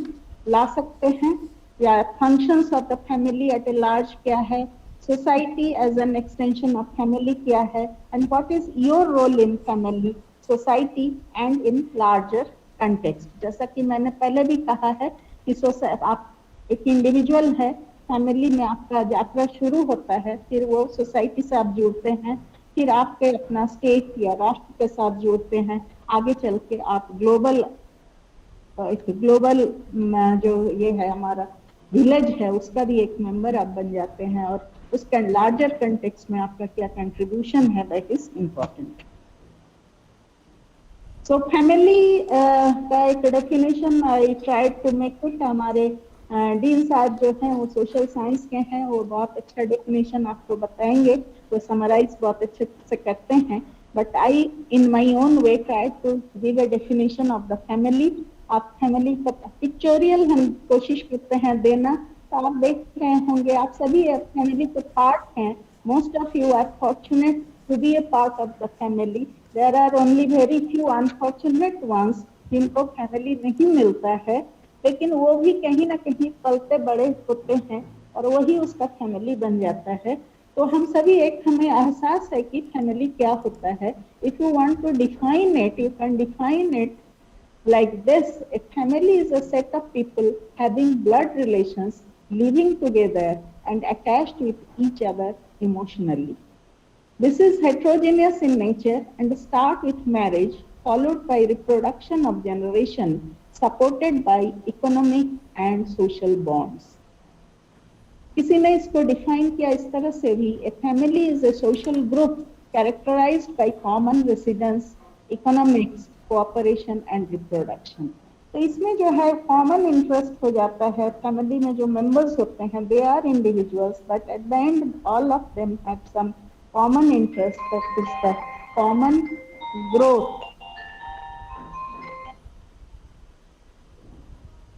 ला सकते हैं, या functions of the family at a large क्या है, society as an extension of family क्या है, and what is your role in family, society and in larger context. जैसा कि मैंने पहले भी कहा है कि आप एक इंडिविजुअल है, फैमिली में आपका यात्रा शुरू होता है, फिर वो सोसाइटी से आप जुड़ते हैं, फिर आपके अपना स्टेट या राष्ट्र के साथ जुड़ते हैं, आगे चल के आप ग्लोबल जो ये है हमारा विलेज है उसका भी एक मेंबर आप बन जाते हैं, और उसका लार्जर कंटेक्स्ट में आपका क्या कंट्रीब्यूशन है, that is important. So family का एक definition I tried to make it. हमारे डीन साहब जो हैं वो सोशल साइंस के हैं, वो बहुत अच्छा डेफिनेशन आपको बताएंगे, वो समराइज बहुत अच्छे से करते हैं, but I in my own way try to give a definition of the family. आप फैमिली का पिक्चोरियल हम कोशिश करते हैं देना, तो आप देख रहे होंगे आप सभी फैमिली के पार्ट हैं। Most of you are fortunate to be a part of the family. There are only very few unfortunate ones जिनको फैमिली नहीं मिलता है, लेकिन वो भी कहीं ना कहीं पलते बड़े होते हैं और वही उसका फैमिली बन जाता है। तो हम सभी एक हमें एहसास है कि फैमिली क्या होता है। If you want to define it, you can define it like this: a family is a set of people having blood relations, living together and attached with each other emotionally. This is heterogeneous in nature and start with marriage, followed by reproduction of generation, supported by economic and social bonds. किसी ने इसको define किया इस तरह से भी: a family is a social group characterized by common residence, economics, cooperation and reproduction. तो इसमें जो है कॉमन इंटरेस्ट हो जाता है। फैमिली में जो मेंबर्स होते हैं they are individuals, but at the end all of them have some common interest, that is the common growth.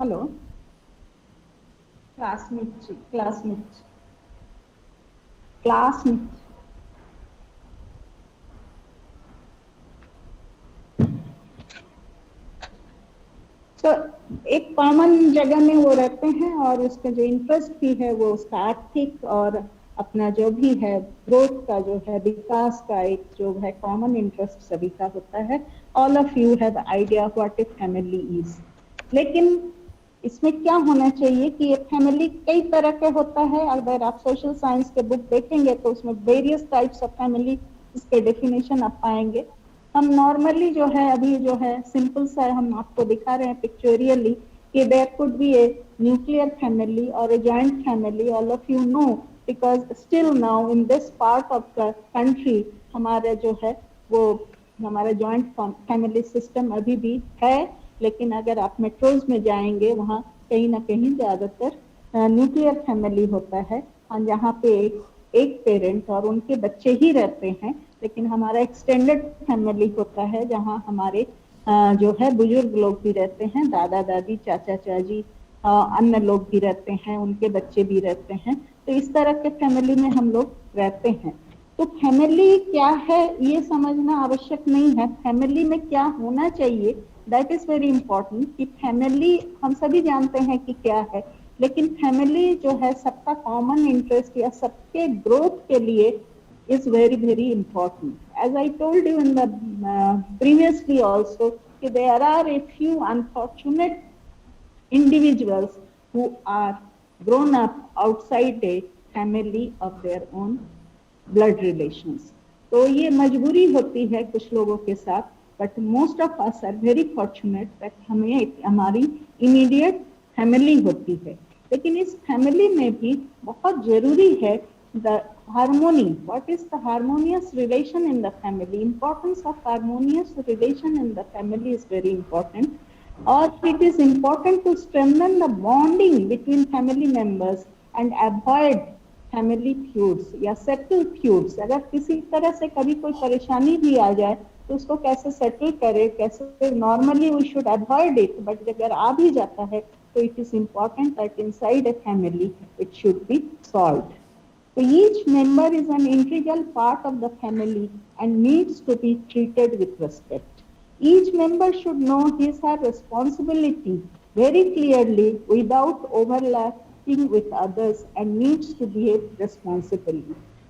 Hello classmate तो एक कॉमन जगह में वो रहते हैं और उसका जो इंटरेस्ट भी है वो उसका आर्थिक और अपना जो भी है ग्रोथ का जो है विकास का एक जो है कॉमन इंटरेस्ट सभी का होता है। All of you have idea what a family is. लेकिन इसमें क्या होना चाहिए कि ये फैमिली कई तरह के होता है। अगर आप सोशल साइंस के बुक देखेंगे तो उसमें वेरियस टाइप्स ऑफ फैमिली इसके डेफिनेशन आप पाएंगे। हम नॉर्मली जो है अभी जो है सिंपल सा हम आपको दिखा रहे हैं पिक्चोरियली कि there could be a nuclear family और a joint family. All of you know because still now in this part of the country हमारे जो है वो हमारा जॉइंट फैमिली सिस्टम अभी भी है, लेकिन अगर आप मेट्रोज में जाएंगे वहाँ कहीं ना कहीं ज़्यादातर न्यूक्लियर फैमिली होता है, जहाँ पे एक पेरेंट और उनके बच्चे ही रहते हैं। लेकिन हमारा एक्सटेंडेड फैमिली होता है जहाँ हमारे जो है बुजुर्ग लोग भी रहते हैं, दादा दादी चाचा चाची अन्य लोग भी रहते हैं, उनके बच्चे भी रहते हैं। तो इस तरह के फैमिली में हम लोग रहते हैं। तो फैमिली क्या है ये समझना आवश्यक नहीं है। फैमिली में क्या होना चाहिए दैट इज वेरी इंपॉर्टेंट। कि फैमिली हम सभी जानते हैं कि क्या है, लेकिन फैमिली जो है सबका कॉमन इंटरेस्ट या सबके ग्रोथ के लिए is very very important. As I told you in the previously also, there are a few unfortunate individuals who are grown up outside a family of their own blood relations. तो ये मजबूरी होती है कुछ लोगों के साथ, but most of us are very fortunate that हमें हमारी immediate family होती है, लेकिन इस family में भी बहुत जरूरी है the harmony. What is the harmonious relation in the family? Importance of harmonious relation in the family is very important. Or it is important to strengthen the bonding between family members and avoid family feuds या settle feuds. अगर किसी तरह से कभी कोई परेशानी भी आ जाए तो उसको कैसे settle करे, कैसे normally we should avoid it, but अगर आ भी जाता है तो it is important that inside a family it should be solved. So each member is an integral part of the family and needs to be treated with respect. Each member should know his or her responsibility very clearly without overlapping with others and needs to behave responsibly.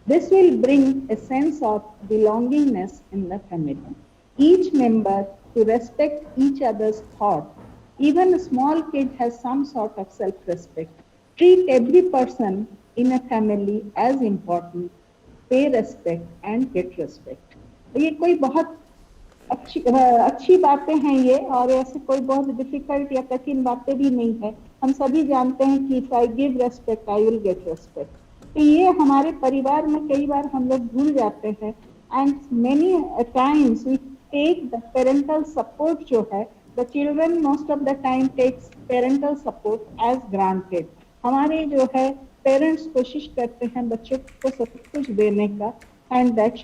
This will bring a sense of belongingness in the family. Each member to respect each other's thought. Even a small kid has some sort of self-respect. Treat every person in a family as important. Pay respect and get respect. ये कोई बहुत अच्छी बातें हैं ये, और ऐसे कोई बहुत डिफिकल्ट या कठिन बातें भी नहीं है। हम सभी जानते हैं कि if I give respect, I will get respect. तो ये हमारे परिवार में कई बार हम लोग भूल जाते हैं, and many times we take the parental support जो है, the children most of the time takes parental support as granted. हमारे जो है पेरेंट्स कोशिश करते हैं बच्चों को सब कुछ देने का, and that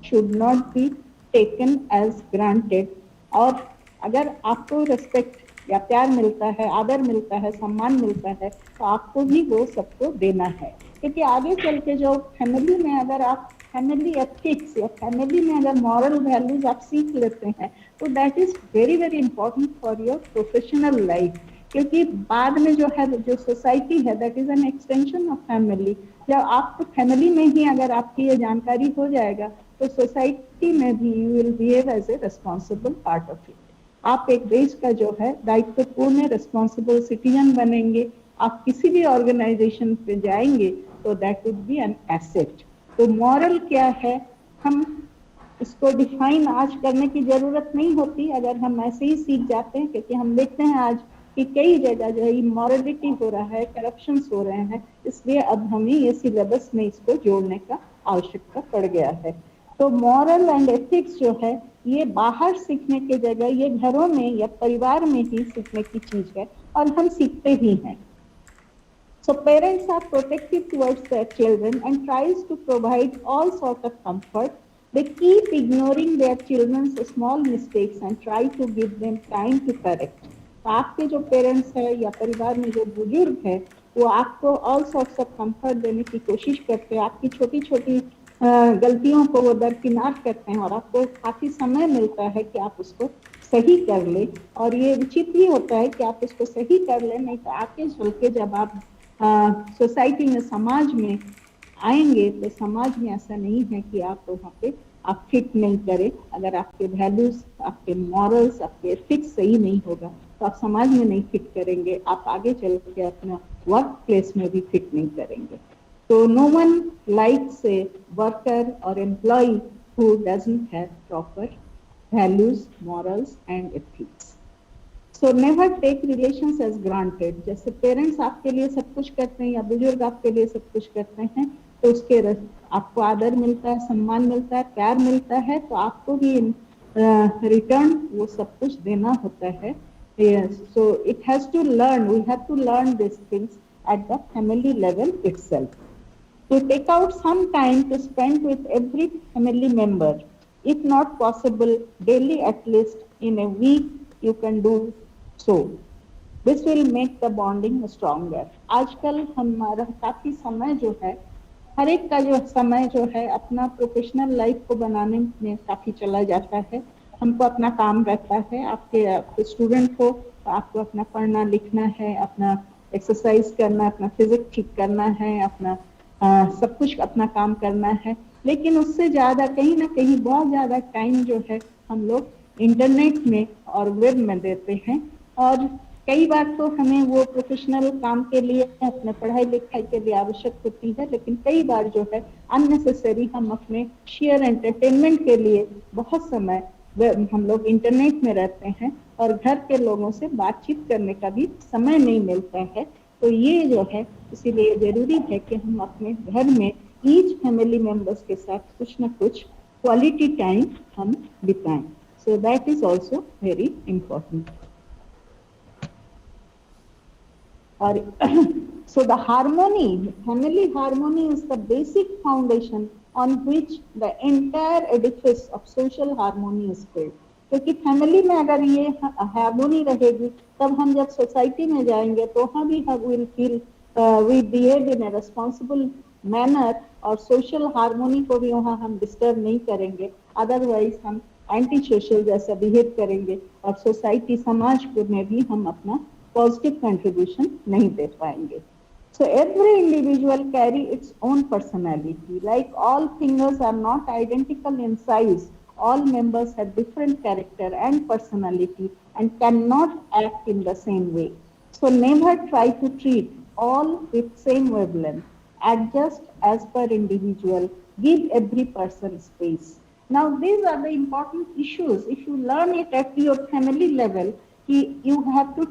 should not be taken as granted. और अगर आपको रेस्पेक्ट या प्यार मिलता है, आदर मिलता है, सम्मान मिलता है, तो आपको भी वो सबको देना है, क्योंकि आगे चल के जो फैमिली में अगर आप फैमिली एथिक्स या फैमिली में अगर मॉरल वैल्यूज आप सीख लेते हैं तो that is very very important for your professional life, क्योंकि बाद में जो है जो सोसाइटी है that is an extension of family. जब आपको फैमिली में ही अगर आपकी ये जानकारी हो जाएगा तो सोसाइटी में भी you will behave as a responsible part of it. आप एक देश का जो है दायित्वपूर्ण रिस्पॉन्सिबल सिटीजन बनेंगे। आप किसी भी ऑर्गेनाइजेशन पे जाएंगे तो that would be an asset. तो मॉरल क्या है, हम इसको डिफाइन आज करने की जरूरत नहीं होती अगर हम ऐसे ही सीख जाते हैं, क्योंकि हम देखते हैं आज कि कई जगह जो है इमोरलिटी हो रहा है, करप्शंस हो रहे हैं, इसलिए अब हमें ये सिलेबस में इसको जोड़ने का आवश्यकता पड़ गया है। तो मॉरल एंड एथिक्स जो है ये बाहर सीखने के जगह ये घरों में या परिवार में ही सीखने की चीज है और हम सीखते भी हैं। So parents are protective towards their children and tries to provide all sort of comfort. They keep ignoring their children's small mistakes and try to give them time to correct. तो आपके जो पेरेंट्स है या परिवार में जो बुजुर्ग है वो आपको ऑल सॉर्ट्स ऑफ कंफर्ट देने की कोशिश करते हैं, आपकी छोटी छोटी गलतियों को वो दरकिनार करते हैं और आपको काफी समय मिलता है कि आप उसको सही कर ले। और ये उचित ही होता है कि आप उसको सही कर ले, नहीं तो आगे चल के जब आप सोसाइटी में समाज में आएंगे तो समाज में ऐसा नहीं है कि आप वहाँ पे आप फिट नहीं करें। अगर आपके वैल्यूज, आपके मॉरल्स, आपके एथिक्स सही नहीं होगा तो आप समाज में नहीं फिट करेंगे, आप आगे चल के अपना वर्क प्लेस में भी फिट नहीं करेंगे। तो no one likes a worker और employ who doesn't have proper values, morals and ethics. So never take relations as granted. जैसे पेरेंट्स आपके लिए सब कुछ करते हैं या बुजुर्ग आपके लिए सब कुछ करते हैं तो उसके आपको आदर मिलता है, सम्मान मिलता है, प्यार मिलता है, तो आपको भी रिटर्न वो सब कुछ देना होता है। So it has to learn, we have to learn these things at the family level itself. To take out some time to spend with every family member, if not possible daily, at least in a week you can do so. This will make the bonding stronger. आजकल हमारा काफी समय जो है, हर एक का जो समय जो है अपना प्रोफेशनल लाइफ को बनाने में काफी चला जाता है। हमको अपना काम रहता है, आपके स्टूडेंट हो तो आपको अपना पढ़ना लिखना है, अपना एक्सरसाइज करना, अपना फिजिक्स ठीक करना है, अपना सब कुछ अपना काम करना है। लेकिन उससे ज्यादा कहीं ना कहीं बहुत ज्यादा टाइम जो है हम लोग इंटरनेट में और वेब में देते हैं और कई बार तो हमें वो प्रोफेशनल काम के लिए, अपने पढ़ाई लिखाई के लिए आवश्यक होती है, लेकिन कई बार जो है अननेसेसरी हम अपने शेयर एंटरटेनमेंट के लिए बहुत समय हम लोग इंटरनेट में रहते हैं और घर के लोगों से बातचीत करने का भी समय नहीं मिलता है। तो ये जो है इसीलिए जरूरी है कि हम अपने घर में ईच फैमिली मेंबर्स के साथ कुछ न कुछ क्वालिटी टाइम हम बिताएं। So that is also very important. और so the harmony, family harmony is the basic foundation on which the entire edifice of social harmony is built. क्योंकि फैमिली में अगर ये हार्मोनी रहेगी तब हम जब सोसाइटी में जाएंगे तो हम भी will feel we behave in a responsible manner और सोशल हार्मोनी को भी वहाँ हम डिस्टर्ब नहीं करेंगे। अदरवाइज हम एंटी सोशल जैसा बिहेव करेंगे और सोसाइटी समाज में भी हम अपना positive contribution नहीं दे पाएंगे। So every individual carry its own personality. Like all fingers are not identical in size, all members have different character and personality and cannot act in the same way. So never try to treat all with same wavelength. Adjust as per individual. Give every person space. Now these are the important issues. If you learn it at your family level, you have to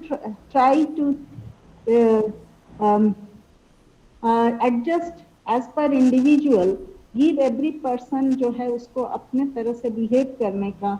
try to adjust as per individual, give every person जो है उसको अपने तरह से behave करने का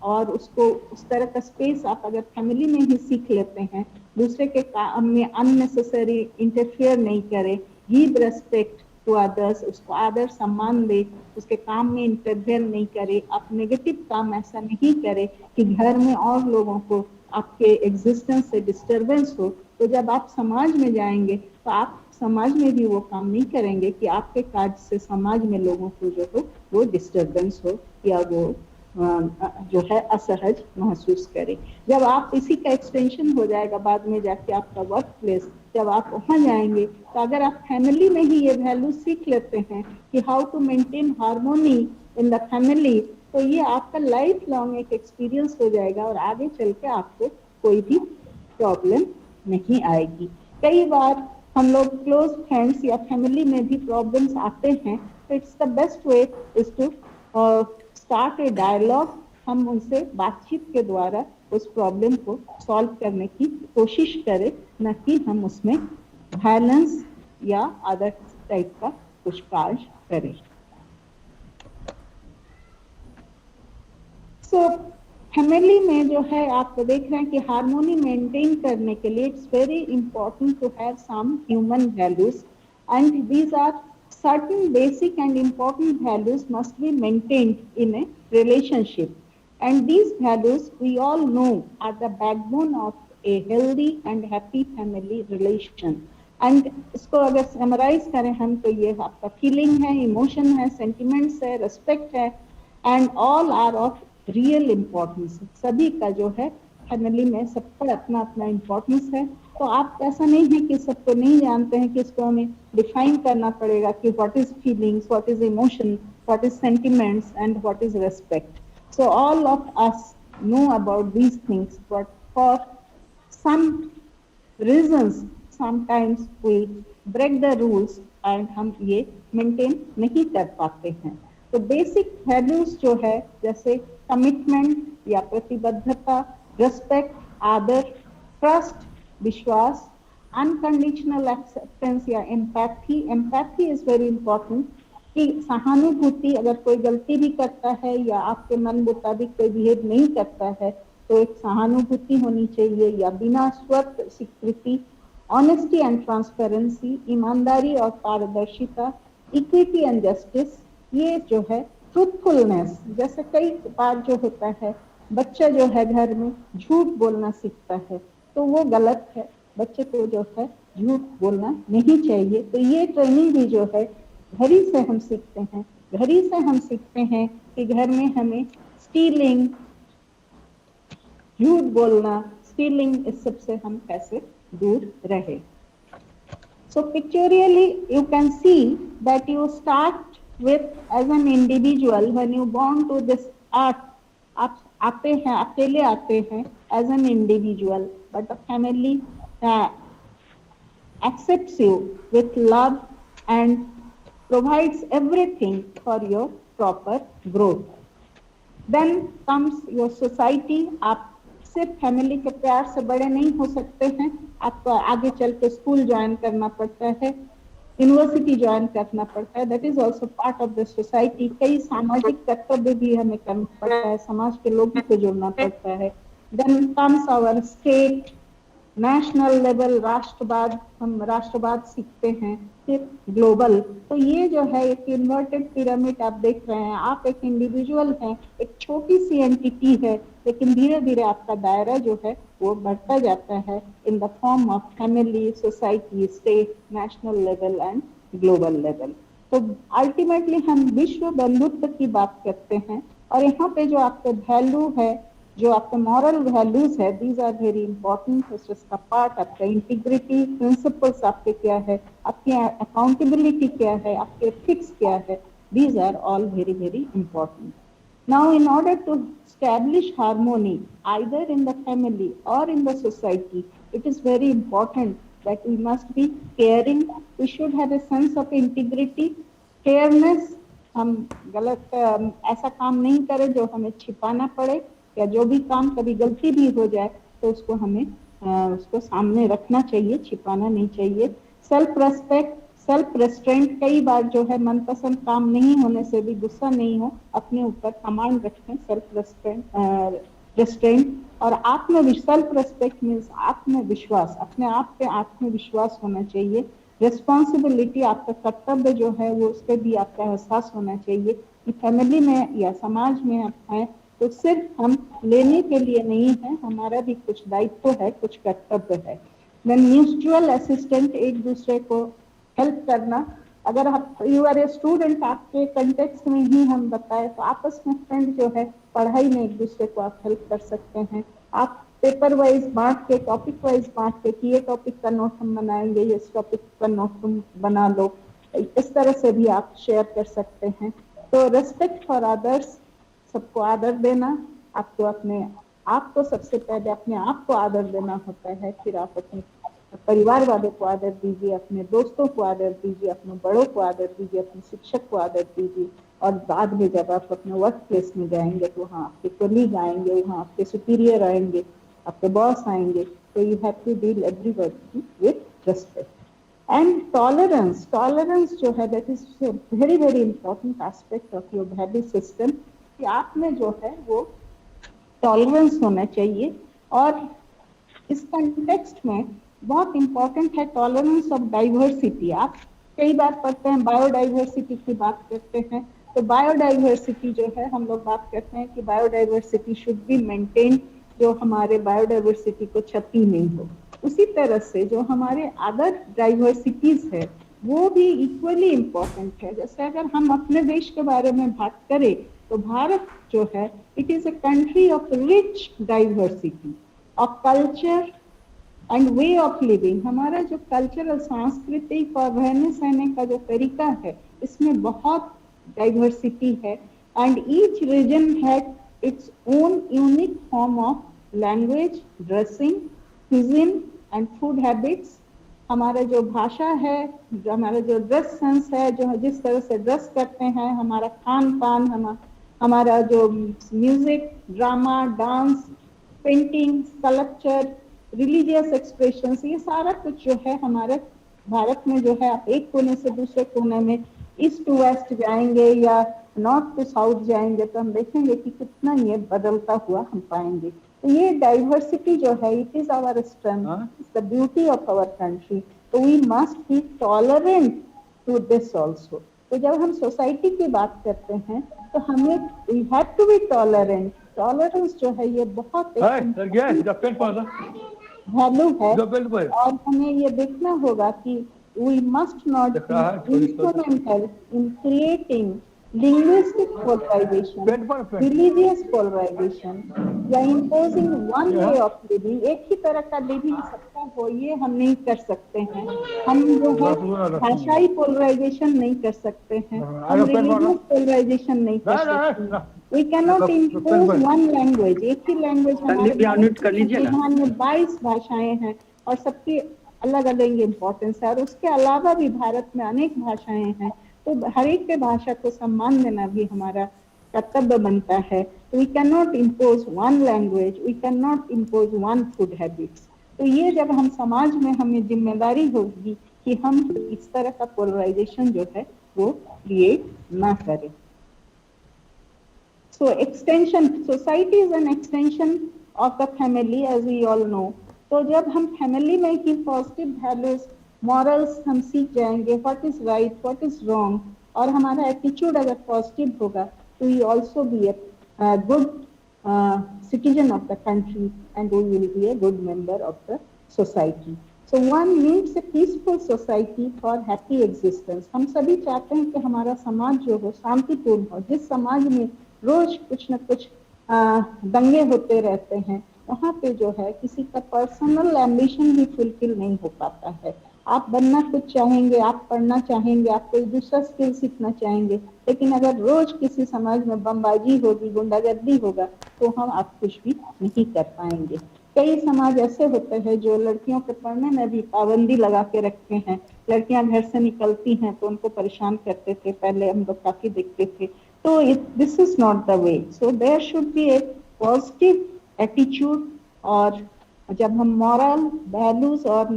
और उसको उस तरह का space आप अगर family में ही सीख लेते हैं, दूसरे के काम में unnecessary interfere नहीं करें, give respect to others, उसको आदर सम्मान दे, उसके काम में इंटरफेयर नहीं करे, आप नेगेटिव काम ऐसा नहीं करे कि घर में और लोगों को आपके एग्जिस्टेंस से डिस्टरबेंस हो। तो जब आप समाज में जाएंगे तो आप समाज में भी वो काम नहीं करेंगे कि आपके कार्य से समाज में लोगों को जो हो वो डिस्टरबेंस हो या वो जो है असहज महसूस करे। जब आप इसी का एक्सटेंशन हो जाएगा बाद में जाके आपका वर्क प्लेस, जब आप वहाँ जाएंगे तो अगर आप फैमिली में ही ये वैल्यू सीख लेते हैं कि how to maintain harmony in the family, तो ये आपका लाइफ लॉन्ग एक एक्सपीरियंस हो जाएगा और आगे चल के आपको कोई भी प्रॉब्लम नहीं आएगी। कई बार हम लोग क्लोज फ्रेंड्स या फैमिली में भी प्रॉब्लम्स आते हैं, तो it's the best way is to start a dialogue. हम उनसे बातचीत के द्वारा उस प्रॉब्लम को सॉल्व करने की कोशिश करें, न कि हम उसमें वायलेंस या अदर टाइप का कुछ कार्य करें। सो फैमिली में जो है आप देख रहे हैं कि हार्मोनी मेंटेन करने के लिए it's very important to have some human values and these are certain basic and important values must be maintained in a relationship, and these values we all know are the backbone of a healthy and happy family relation. And इसको अगर summarize करें हम तो ये आपका feeling है, emotion है, sentiments है, respect है, and all are of real importance. सभी का जो है फैमिली में सबका अपना अपना इम्पोर्टेंस है। तो आप ऐसा नहीं है कि सबको नहीं जानते हैं कि इसको हमें डिफाइन करना पड़ेगा कि what is feelings, what is emotion, what is sentiments and what is respect. So all of us know about these things, but for some reasons sometimes we break the rules and हम ये maintain नहीं कर पाते हैं। तो basic values जो है जैसे कमिटमेंट या प्रतिबद्धता, रेस्पेक्ट, आदर, ट्रस्ट, विश्वास, अनकंडीशनल एक्सेप्टेंस या empathy. Empathy is very important कि सहानुभूति, अगर कोई गलती भी करता है या आपके मन मुताबिक कोई बिहेव नहीं करता है तो एक सहानुभूति होनी चाहिए या बिना स्वार्थ स्वीकृति, ऑनेस्टी एंड ट्रांसपेरेंसी, ईमानदारी और पारदर्शिता, इक्विटी एंड जस्टिस, ये जो है ट्रूथफुलनेस। जैसे कई बार जो होता है बच्चा जो है घर में झूठ बोलना सीखता है तो वो गलत है, बच्चे को जो है झूठ बोलना नहीं चाहिए। तो ये ट्रेनिंग भी जो है घर ही से हम सीखते हैं। घर ही से हम सीखते हैं कि घर में हमें स्टीलिंग, झूठ बोलना, स्टीलिंग, इस सब से हम कैसे दूर रहे। So pictorially you can see that you start with as an individual when you born to this earth, आप आते हैं, अकेले आते हैं as an individual, but a family accepts you with love and provides everything for your proper growth. Then comes your society. आप सिर्फ family के प्यार से बड़े नहीं हो सकते हैं, आपको आगे चल के स्कूल ज्वाइन करना पड़ता है, यूनिवर्सिटी ज्वाइन करना पड़ता है, that is also part of the society. कई सामाजिक कर्तव्य भी हमें करना पड़ता है, समाज के लोगों को जोड़ना पड़ता है। Then comes our state, national level, राष्ट्रवाद, हम राष्ट्रवाद सीखते हैं, फिर ग्लोबल। तो ये जो है एक इन्वर्टेड पिरामिड आप देख रहे हैं। आप एक इंडिविजुअल हैं, एक छोटी सी एंटिटी है, लेकिन धीरे धीरे आपका दायरा जो है वो बढ़ता जाता है in the form of family, society, state, national level and global level. तो अल्टीमेटली हम विश्व बंधुत्व की बात करते हैं, और यहाँ पे जो आपके वैल्यू है, जो आपके मॉरल वैल्यूज है, दीज आर वेरी इंपॉर्टेंट। इसका पार्ट आपका इंटीग्रिटी प्रिंसिपल्स आपके क्या है, आपकी अकाउंटेबिलिटी क्या है, आपके एथिक्स क्या है, these are all very very important. Now, in order to establish harmony either in the family or in the society, it is very important that we must be caring. We should have a sense of integrity, fairness. हम गलत ऐसा काम नहीं करें जो हमें छिपाना पड़े, या जो भी काम कभी गलती भी हो जाए तो उसको हमें उसको सामने रखना चाहिए, छिपाना नहीं चाहिए। सेल्फ रेस्पेक्ट, सेल्फ रेस्ट्रेंट, कई बार जो है मनपसंद काम नहीं होने से भी गुस्सा नहीं हो, अपने ऊपर कमांड रखें, सेल्फ रेस्ट्रेंट। और सेल्फ रेस्पेक्ट मीन्स आत्मविश्वास, अपने आप पे आत्मविश्वास होना चाहिए। रिस्पॉन्सिबिलिटी, आपका कर्तव्य जो है वो उस पर भी आपका एहसास होना चाहिए कि फैमिली में या समाज में आप हैं तो सिर्फ हम लेने के लिए नहीं है, हमारा भी कुछ दायित्व है, कुछ कर्तव्य है। देन म्यूचुअल असिस्टेंट, एक दूसरे को हेल्प करना। अगर आप यू आर ए स्टूडेंट, आपके कंटेक्स्ट में ही हम बताएं तो आपस में फ्रेंड जो है पढ़ाई में एक दूसरे को आप हेल्प कर सकते हैं। आप पेपर वाइज बांट के, टॉपिक वाइज बांट के कि ये टॉपिक का नोट हम बनाएंगे, ये इस टॉपिक का नोट तुम बना लो, इस तरह से भी आप शेयर कर सकते हैं। तो रेस्पेक्ट फॉर अदर्स, सबको आदर देना। आपको अपने आप को सबसे पहले अपने आप को आदर देना होता है, फिर आप अपने परिवार वालों को आदर दीजिए, अपने दोस्तों को आदर दीजिए, अपने बड़ों को आदर दीजिए, अपने शिक्षक को आदर दीजिए। और बाद में जब आप अपने वर्क प्लेस में जाएंगे तो वहाँ आपके कोलीग आएंगे, वहाँ आपके सुपीरियर आएंगे, आपके बॉस आएंगे, तो you have to deal everybody with respect and tolerance. Tolerance जो है that is very very important aspect of your value system, कि आप में जो है वो टॉलरेंस होना चाहिए। और इस कंटेक्स्ट में बहुत इंपॉर्टेंट है टॉलरेंस ऑफ डाइवर्सिटी। आप कई बार पढ़ते हैं बायोडाइवर्सिटी की बात करते हैं, तो बायोडाइवर्सिटी जो है हम लोग बात करते हैं कि बायोडाइवर्सिटी शुड बी मेंटेन, जो हमारे बायोडाइवर्सिटी को क्षति नहीं हो। उसी तरह से जो हमारे अदर डाइवर्सिटीज है वो भी इक्वली इम्पोर्टेंट है। जैसे अगर हम अपने देश के बारे में बात करें तो भारत जो है it is a country of rich diversity of culture and way of living. हमारा जो कल्चरल, सांस्कृतिक और रहने सहने का जो तरीका है इसमें बहुत डाइवर्सिटी है। And each reason had its own unique form of language, dressing, cuisine and food habits. हमारा जो भाषा है, जो हमारा जो ड्रेस सेंस है, जो जिस तरह से ड्रेस करते हैं, हमारा खान पान, हमारा जो music, drama, dance, painting, sculpture, religious expressions, ये सारा कुछ जो है हमारे भारत में जो है, आप एक कोने से दूसरे कोने में, ईस्ट टू वेस्ट जाएंगे या नॉर्थ टू साउथ जाएंगे तो हम देखेंगे कि कितना ये बदलता हुआ हम पाएंगे। तो ये डाइवर्सिटी जो है it is our strength, it's the beauty of our country. तो we must be tolerant to this also. तो जब हम सोसाइटी की बात करते हैं तो हमें we have to be tolerant. Tolerance जो है ये बहुत वैल्यू है, और हमें ये देखना होगा कि we must not be instrumental in creating linguistic polarization, religious polarization या imposing one way of living, एक ही तरह का living सबका हो, ये हम नहीं कर सकते हैं। हम जो है भाषाई polarization नहीं कर सकते हैं, हम religious polarization नहीं कर सकते हैं। We cannot impose one language, एक ही language हमारे संविधान में 22 भाषाएं हैं और सबकी अलग अलग इम्पोर्टेंस है, और उसके अलावा भी भारत में अनेक भाषाएं हैं, तो हर एक के भाषा को सम्मान देना भी हमारा कर्तव्य बनता है। We can not impose one language, we can not impose one food habits. तो ये जब हम समाज में, हमें जिम्मेदारी होगी कि हम इस तरह का पोलराइजेशन जो है वो क्रिएट ना करें। So extension, society is an extension of the family as we all know. तो जब हम फैमिली में ही पॉजिटिव वैल्यूज, मॉरल्स हम सीख जाएंगे, what is right, what is wrong, और हमारा एटीट्यूड अगर पॉजिटिव होगा तो we also be a good citizen of the country and we will be a good member of the society. So one needs a peaceful society for happy existence. हम सभी चाहते हैं कि हमारा समाज जो हो शांतिपूर्ण हो। जिस समाज में रोज कुछ न कुछ दंगे होते रहते हैं, वहाँ पे जो है किसी का पर्सनल एम्बिशन भी फुलफिल नहीं हो पाता है। आप बनना कुछ चाहेंगे, आप पढ़ना चाहेंगे, आप कोई दूसरा स्किल सीखना चाहेंगे, लेकिन अगर रोज किसी समाज में बमबाजी होगी, गुंडागर्दी होगा, तो हम आप कुछ भी नहीं कर पाएंगे। कई समाज ऐसे होते हैं जो लड़कियों के पढ़ने में भी पाबंदी लगा के रखते हैं। लड़कियां घर से निकलती हैं तो उनको परेशान करते थे, पहले हम लोग काफी देखते थे। तो this is not the way. So there should be a positive attitude. और जब हम मॉरल वैल्यूज और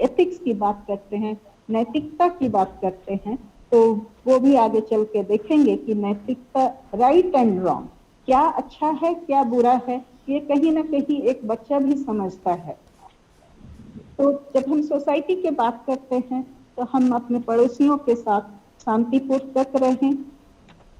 एथिक्स की बात करते हैं, नैतिकता की बात करते हैं, तो वो भी आगे चल के देखेंगे कि नैतिकता, राइट एंड रॉन्ग, क्या अच्छा है क्या बुरा है, ये कहीं ना कहीं एक बच्चा भी समझता है। तो जब हम सोसाइटी की बात करते हैं तो हम अपने पड़ोसियों के साथ शांतिपूर्वक रहें,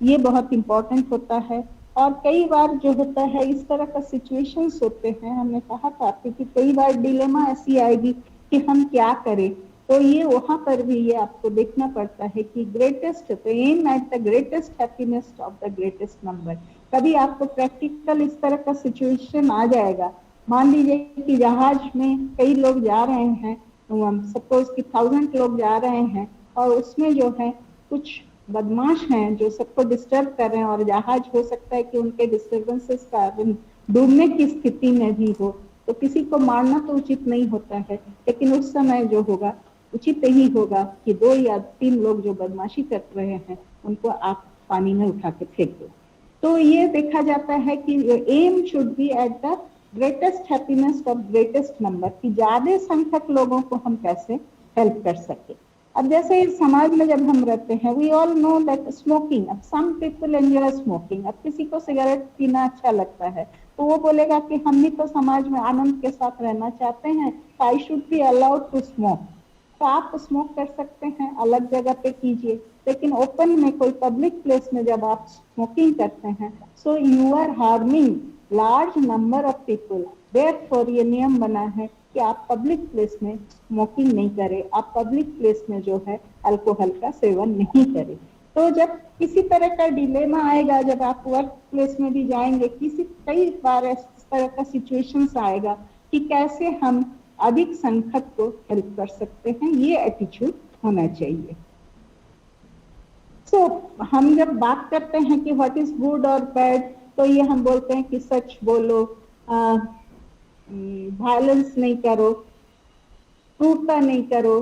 ये बहुत इम्पोर्टेंट होता है। और कई बार जो होता है इस तरह का सिचुएशंस होते हैं, हमने कहा था कि कई बार डिलेमा ऐसी आएगी कि हम क्या करें, तो ये वहां पर भी ये आपको देखना पड़ता है कि ग्रेटेस्ट, तो aim at the greatest happiness of the greatest number. कभी आपको प्रैक्टिकल इस तरह का सिचुएशन आ जाएगा, मान लीजिए कि जहाज में कई लोग जा रहे हैं, सपोज कि 1000 लोग जा रहे हैं, और उसमें जो है कुछ बदमाश हैं जो सबको डिस्टर्ब कर रहे हैं, और जहाज हो सकता है कि उनके डिस्टर्बेंसेस का डूबने की स्थिति में भी हो, तो किसी को मारना तो उचित नहीं होता है, लेकिन उस समय जो होगा उचित ही होगा कि 2 या 3 लोग जो बदमाशी कर रहे हैं उनको आप पानी में उठा के फेंक दो। तो ये देखा जाता है कि aim should be at the greatest happiness of greatest number, कि ज्यादा संख्यक लोगों को हम कैसे हेल्प कर सके। अब जैसे इस समाज में जब हम रहते हैं, we all know that smoking, अब सम पीपल एंजॉय स्मोकिंग, अब किसी को सिगरेट पीना अच्छा लगता है तो वो बोलेगा कि हम भी तो समाज में आनंद के साथ रहना चाहते हैं, I should be allowed to smoke. तो आप स्मोक कर सकते हैं, अलग जगह पे कीजिए, लेकिन ओपन में कोई पब्लिक प्लेस में जब आप स्मोकिंग करते हैं, so you are harming large number of people. Therefore ये नियम बना है कि आप पब्लिक प्लेस में स्मोकिंग नहीं करें, आप पब्लिक प्लेस में जो है अल्कोहल का सेवन नहीं करें। तो जब किसी तरह का डिलेमा आएगा, जब आप वर्क प्लेस में भी जाएंगे, कई बार इस तरह का सिचुएशंस आएगा कि कैसे हम अधिक संख्यक को हेल्प कर सकते हैं, ये एटीट्यूड होना चाहिए। सो हम जब बात करते हैं कि व्हाट इज गुड और बैड, तो ये हम बोलते हैं कि सच बोलो, वायलेंस नहीं करो, क्रूरता नहीं करो,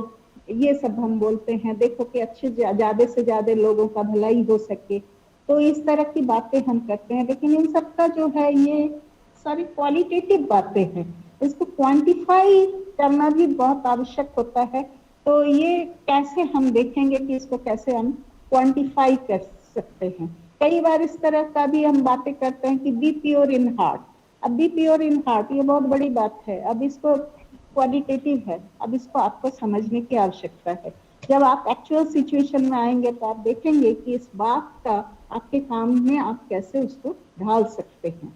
ये सब हम बोलते हैं। देखो कि अच्छे ज्यादा से ज्यादा लोगों का भलाई हो सके, तो इस तरह की बातें हम करते हैं। लेकिन इन सब का जो है ये सारी क्वालिटेटिव बातें हैं, इसको क्वांटिफाई करना भी बहुत आवश्यक होता है। तो ये कैसे हम देखेंगे कि इसको कैसे हम क्वांटिफाई कर सकते हैं। कई बार इस तरह का भी हम बातें करते हैं कि बी प्योर इन हार्ट। अब बी प्योर इन हार्ट ये बहुत बड़ी बात है, अब इसको क्वालिटेटिव है, अब इसको आपको समझने की आवश्यकता है। जब आप एक्चुअल सिचुएशन में आएंगे तो आप देखेंगे कि इस बात का आपके काम में आप कैसे उसको ढाल सकते हैं।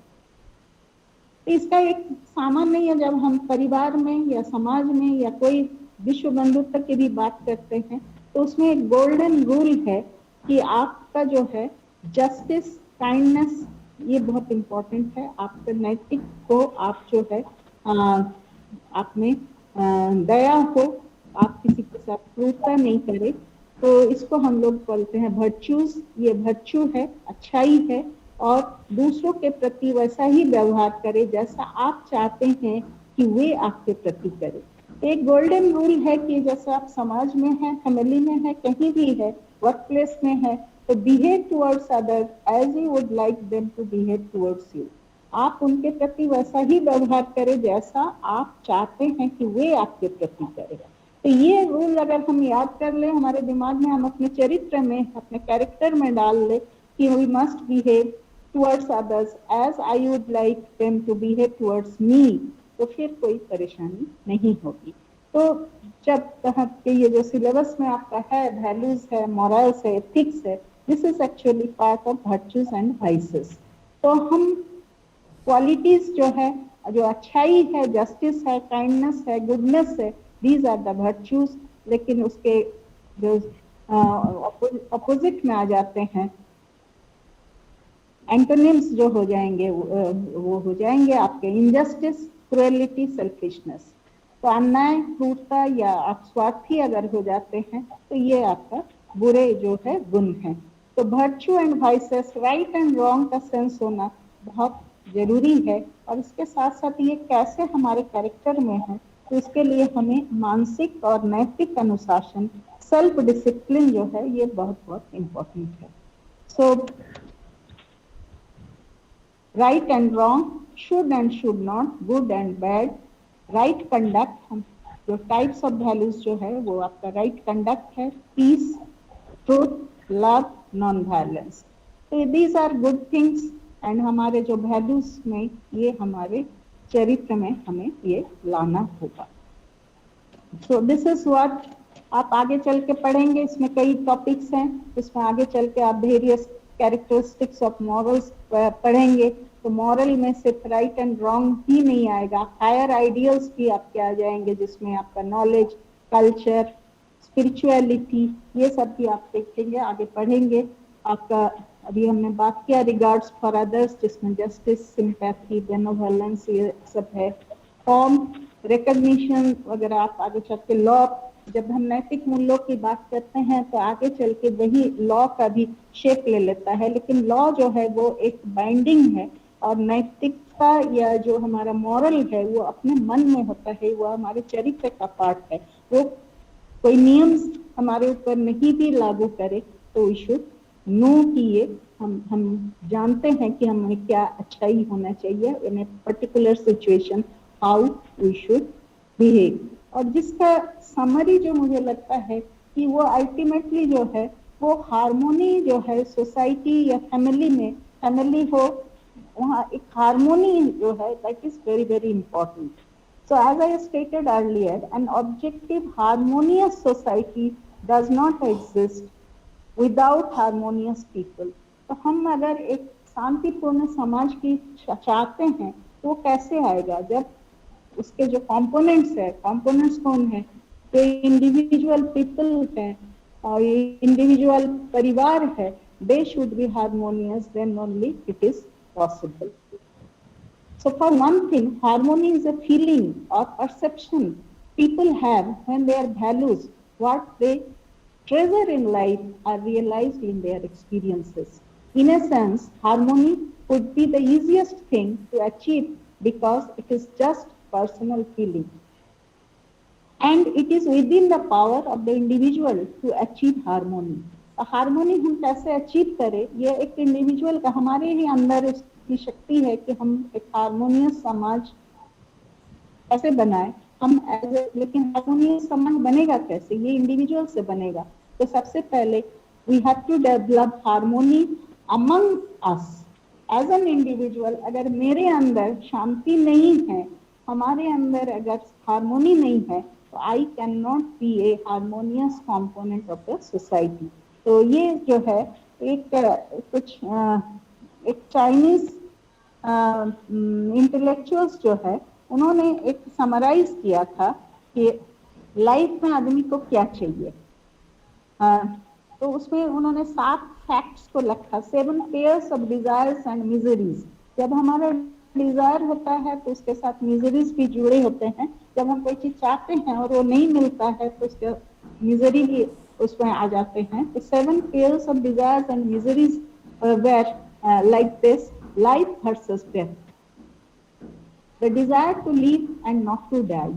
इसका एक सामान नहीं है, जब हम परिवार में या समाज में या कोई विश्व बंधुत्व की भी बात करते हैं तो उसमें एक गोल्डन रूल है कि आपका जो है जस्टिस, काइंडनेस, ये बहुत इम्पोर्टेंट है। आपका नैतिक को आप जो है आप में दया हो, आप किसी के साथ क्रूरता नहीं करे, तो इसको हम लोग बोलते हैं वर्च्यूज। ये वर्च्यू है, अच्छाई है, और दूसरों के प्रति वैसा ही व्यवहार करे जैसा आप चाहते हैं कि वे आपके प्रति करे। एक गोल्डन रूल है कि जैसे आप समाज में है, फैमिली में है, कहीं भी है, वर्क प्लेस में है, तो behave towards other as you would like them to behave towards you. आप उनके प्रति वैसा ही व्यवहार करें जैसा आप चाहते हैं कि वे आपके प्रति करें। तो ये रूल अगर हम याद कर ले हमारे दिमाग में, हम अपने चरित्र में, अपने कैरेक्टर में डाल ले कि we must behave towards others as I would like them to behave towards me, तो फिर कोई परेशानी नहीं होगी। तो जब कहा कि ये जो सिलेबस में आपका है, वैल्यूज है, मॉरल्स है, एथिक्स है, this is actually part of virtues and vices. तो हम क्वालिटीज जो है, जो अच्छाई है, जस्टिस है, काइंडनेस है, गुडनेस है, दीज आर द वर्च्यूज। लेकिन उसके जो अपोजिट में आ जाते हैं, एंटोनिम्स जो हो जाएंगे, वो हो जाएंगे आपके इनजस्टिस, क्रुएलिटी, सेल्फिशनेस। तो अन्याय, क्रूरता या आप स्वार्थी अगर हो जाते हैं तो ये आपका बुरे जो है गुण है। तो virtue and vices, right and wrong का सेंस होना बहुत जरूरी है। और इसके साथ साथ ये कैसे हमारे कैरेक्टर में है, तो इसके लिए हमें मानसिक और नैतिक अनुशासन, सेल्फ डिसिप्लिन जो है, ये बहुत बहुत इम्पोर्टेंट है। So right and wrong, should and should not, good and bad, right conduct, हम जो टाइप्स ऑफ वैल्यूज जो है वो आपका राइट कंडक्ट है, peace, truth, love, non violence. तो these are good things and हमारे जो वैल्यूज में ये हमारे चरित्र में हमें ये लाना होगा। सो दिस इज व्हाट आप आगे चल के पढ़ेंगे। इसमें कई टॉपिक्स हैं, इसमें आगे चल के आप वेरियस कैरेक्टरिस्टिक्स ऑफ मॉरल्स पढ़ेंगे। तो मॉरल में सिर्फ राइट एंड रॉन्ग ही नहीं आएगा, हायर आइडियल्स भी आपके आ जाएंगे, जिसमें आपका नॉलेज, कल्चर, स्पिरिचुअलिटी, ये सब भी आप देखेंगे, आगे पढ़ेंगे। आपका अभी हमने बात किया रिगार्ड्स फॉर अदर्स, जिसमें जस्टिस, सिंपैथी, बेनेवोलेंस, ये सब है। फॉर्म, रिकॉग्निशन वगैरह आप आगे चल के लॉ, जब हम नैतिक मूल्यों की बात करते हैं तो आगे चल के वही लॉ का भी शेप ले लेता है। लेकिन लॉ जो है वो एक बाइंडिंग है, और नैतिकता या जो हमारा मॉरल है वो अपने मन में होता है, वो हमारे चरित्र का पार्ट है। वो कोई नियम हमारे ऊपर नहीं भी लागू करे तो वी शुड नो कि ये हम जानते हैं कि हमें क्या अच्छाई होना चाहिए in a particular situation, how we should behave. और जिसका समरी जो मुझे लगता है कि वो अल्टीमेटली जो है वो हार्मोनी जो है सोसाइटी या फैमिली में, फैमिली हो वहाँ एक हार्मोनी जो है, that is very very important. So as I stated earlier, an objective harmonious society does not exist without harmonious people. तो हम अगर एक शांतिपूर्ण समाज की चाहते हैं तो वो कैसे आएगा, जब उसके जो कंपोनेंट्स है, कंपोनेंट्स कौन है, तो इंडिविजुअल पीपल है और इंडिविजुअल परिवार है, they should be harmonious, then only it is possible. So for one thing, harmony is a feeling or perception people have when their values, what they treasure in life, are realized in their experiences. In a sense, harmony would be the easiest thing to achieve because it is just personal feeling. And it is within the power of the individual to achieve harmony. Harmony हम कैसे achieve करें, ये एक individual का, हमारे ही अंदर की शक्ति है कि हम एक हार्मोनियस समाज कैसे बनाए हम लेकिन हार्मोनियस समाज बनेगा कैसे, ये इंडिविजुअल से बनेगा। तो सबसे पहले we have to develop harmony among us as an individual. अगर मेरे अंदर शांति नहीं है, हमारे अंदर अगर हार्मोनी नहीं है, तो I can not be A harmonious component of the society. तो ये जो है एक चाइनीज इंटेलेक्चुअल्स जो है उन्होंने एक समराइज किया था कि लाइफ में आदमी को क्या चाहिए। तो उसमें उन्होंने 7 फैक्ट्स को रखा, 7 pairs of desires and miseries. जब हमारा डिजायर होता है तो उसके साथ मिजरीज भी जुड़े होते हैं। जब हम कोई चीज चाहते हैं और वो नहीं मिलता है तो उसके मिजरी भी उसमें आ जाते हैं। तो 7 pairs of desires and miseries were like this, life versus death, the desire to live and not to die.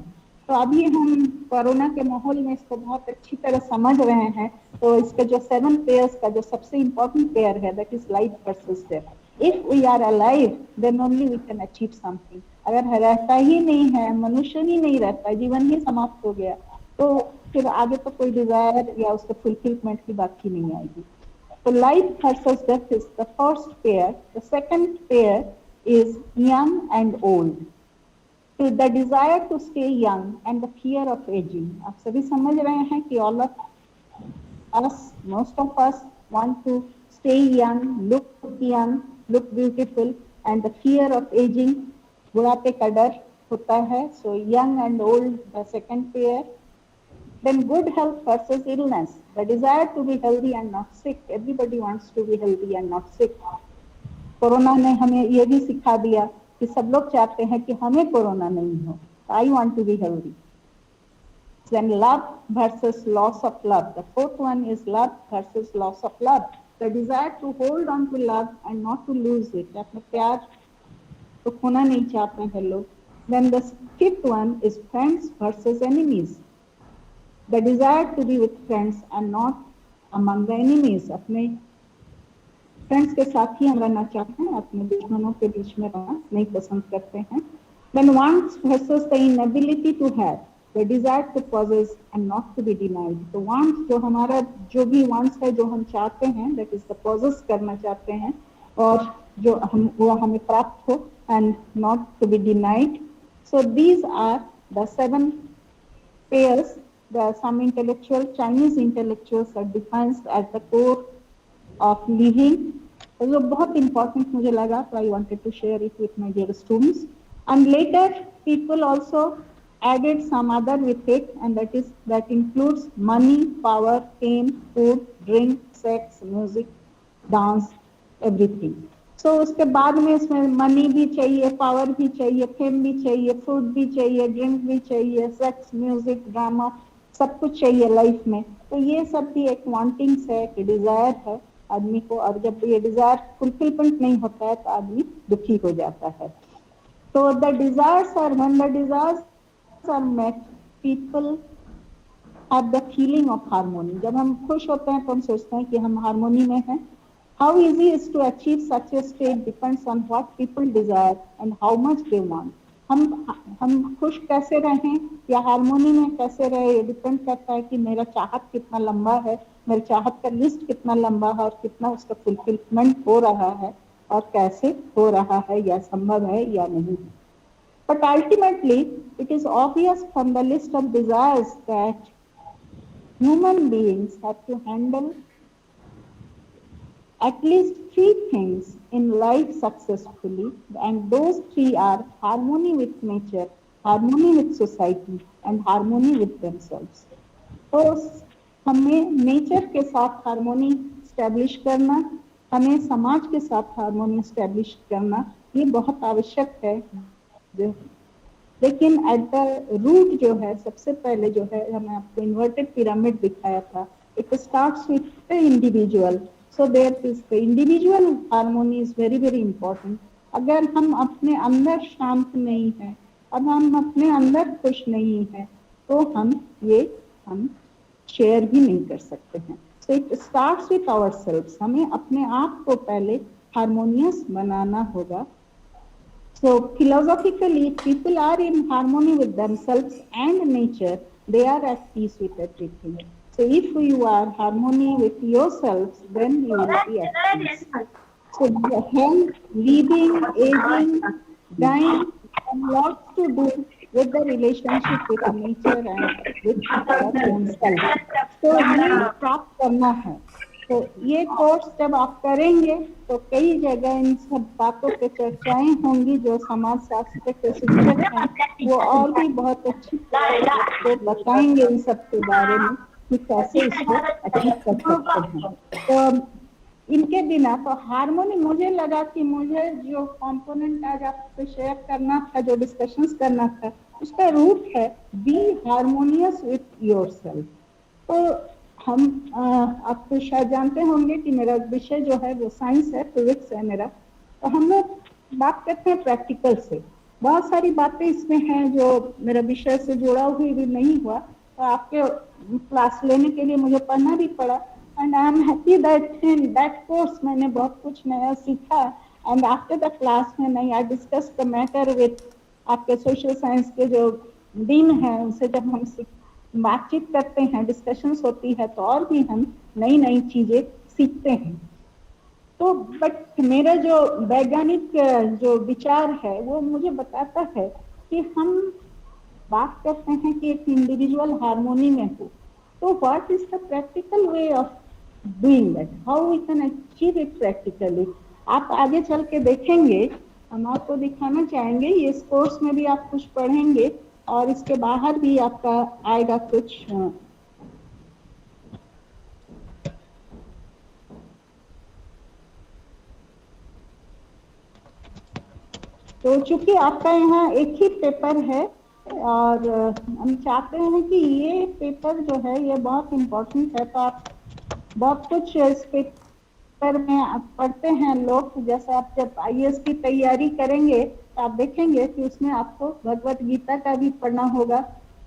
तो अभी हम कोरोना के माहौल में इसको बहुत अच्छी तरह समझ रहे हैं। तो इसका जो 7 पेयर्स का जो सबसे इंपॉर्टेंट पेयर है, that is life versus death. If we are alive then only we can achieve something. अगर रहता ही नहीं है, मनुष्य ही नहीं रहता, जीवन ही समाप्त हो गया, तो फिर आगे तो कोई डिजायर या उसके फुलफिलमेंट की बात ही नहीं आएगी। तो life versus death is the first pair. The second pair is young and old. So the desire to stay young and the fear of aging. आप सभी समझ रहे हैं कि all of us, most of us want to stay young, look beautiful, and the fear of aging, बुढ़ापे का डर होता है. So young and old, the second pair. Then good health versus illness. The desire to be healthy and not sick. Everybody wants to be healthy and not sick. Corona ने हमें ये भी सिखा दिया कि सब लोग चाहते हैं कि हमें कोरोना नहीं हो। I want to be healthy. Then love versus loss of love. The fourth one is love versus loss of love. The desire to hold on to love and not to lose it. अपने प्यार तो खोना नहीं चाहते हैं लोग। Then the fifth one is friends versus enemies. The desire to be with friends and not among the enemies. अपने friends के साथ ही हम रहना चाहते हैं, अपने दुश्मनों के बीच में रहना नहीं पसंद करते हैं। Then wants versus the inability to have, the desire to possess and not to be denied. तो wants जो हमारा जो भी wants है, जो हम चाहते हैं, that is the possess करना चाहते हैं, और जो हम वो हमें प्राप्त हो and not to be denied. So these are the 7 pairs. Some Chinese intellectuals are defined as the core of living. जो बहुत important मुझे लगा, so I wanted to share it with my dear students. And later people also added some other with it, and that includes money, power, fame, food, drink, sex, music, dance, everything. So उसके बाद में इसमें money भी चाहिए, power भी चाहिए, fame भी चाहिए, फूड भी चाहिए, ड्रिंक भी चाहिए, सेक्स, म्यूजिक, ड्रामा, सब कुछ चाहिए लाइफ में। तो ये सब भी एक वांटिंग्स है, कि डिजायर है आदमी को, और जब ये डिजायर फुलफिलमेंट नहीं होता है तो आदमी दुखी हो जाता है। तो the desires are, when the desires are met, people have the feeling of harmony. जब हम खुश होते हैं तो हम सोचते हैं कि हम हार्मोनी में हैं। How easy is to achieve such a state depends on what people desire and how much they want. हम खुश कैसे रहें या हार्मोनी में कैसे रहे, ये डिपेंड करता है कि मेरा चाहत कितना लंबा है, मेरे चाहत का लिस्ट कितना लंबा है, और कितना उसका फुलफिलमेंट हो रहा है, और कैसे हो रहा है, या संभव है या नहीं। But ultimately, it is obvious from the list of desires that human beings have to handle at least 3 things in life successfully, and those 3 are harmony with nature, harmony with society, and harmony with themselves. तो हमें nature के साथ harmony establish करना, हमें समाज के साथ harmony establish करना, ये बहुत आवश्यक है। लेकिन एट द रूट जो है, सबसे पहले जो है, हमने आपको इन्वर्टेड पिरामिड दिखाया था, it starts with the individual. So there is the individual harmony is very very important. अगर हम अपने अंदर शांत नहीं हैं, अब हम अपने अंदर खुश नहीं हैं, तो हम शेयर भी नहीं कर सकते हैं। So it starts with ourselves. हमें अपने आप को पहले हार्मोनियस बनाना होगा। So philosophically, people are in harmony with themselves and nature. They are at peace with everything. So if you are harmony with yourselves, then you will be at peace. So health, living, aging, dying, and lots to do with the relationship with nature and with oneself. So ये प्राप्त करना है। तो ये course जब आप करेंगे तो कई जगह इन सब बातों पे चर्चाएं होंगी। जो समाज शास्त्र के शिक्षक हैं वो और भी बहुत अच्छी तरह बताएंगे इन सब के बारे में। कि कैसे इसको अचीव कर सकते हैं। तो इनके बिना तो हार्मोनी, मुझे लगा कि मुझे जो कंपोनेंट आज आपसे शेयर करना था, जो डिस्कशंस करना था, उसका रूट है बी हार्मोनियस विथ योरसेल्फ। तो हम आप तो शायद जानते होंगे कि मेरा विषय जो है वो साइंस है, फिजिक्स है मेरा। तो हम लोग बात करते हैं प्रैक्टिकल से। बहुत सारी बातें इसमें हैं जो मेरा विषय से जुड़ा हुई भी नहीं हुआ, तो आपके क्लास लेने के लिए मुझे पढ़ना भी पड़ा। And I am happy that in that course मैंने बहुत कुछ नया सीखा। एंड आफ्टर द क्लास में I discuss the matter with आपके सोशल साइंस के जो डीन हैं, उनसे जब हम बातचीत करते हैं, डिस्कशंस होती है, तो और भी हम नई नई चीजें सीखते हैं। तो बट मेरा जो वैज्ञानिक जो विचार है वो मुझे बताता है कि हम बात करते हैं कि एक इंडिविजुअल हार्मोनी में हो, तो what is the practical way of doing that, how we can achieve it practically. आप आगे चल के देखेंगे, हम आपको दिखाना चाहेंगे, ये इस कोर्स में भी आप कुछ पढ़ेंगे और इसके बाहर भी आपका आएगा कुछ। तो चूंकि आपका यहाँ एक ही पेपर है और हम चाहते हैं कि ये पेपर जो है ये बहुत इम्पोर्टेंट है, तो आप बहुत कुछ इस पेपर में आप पढ़ते हैं लोग। जैसे आप जब IAS की तैयारी करेंगे तो आप देखेंगे कि उसमें आपको भगवत गीता का भी पढ़ना होगा,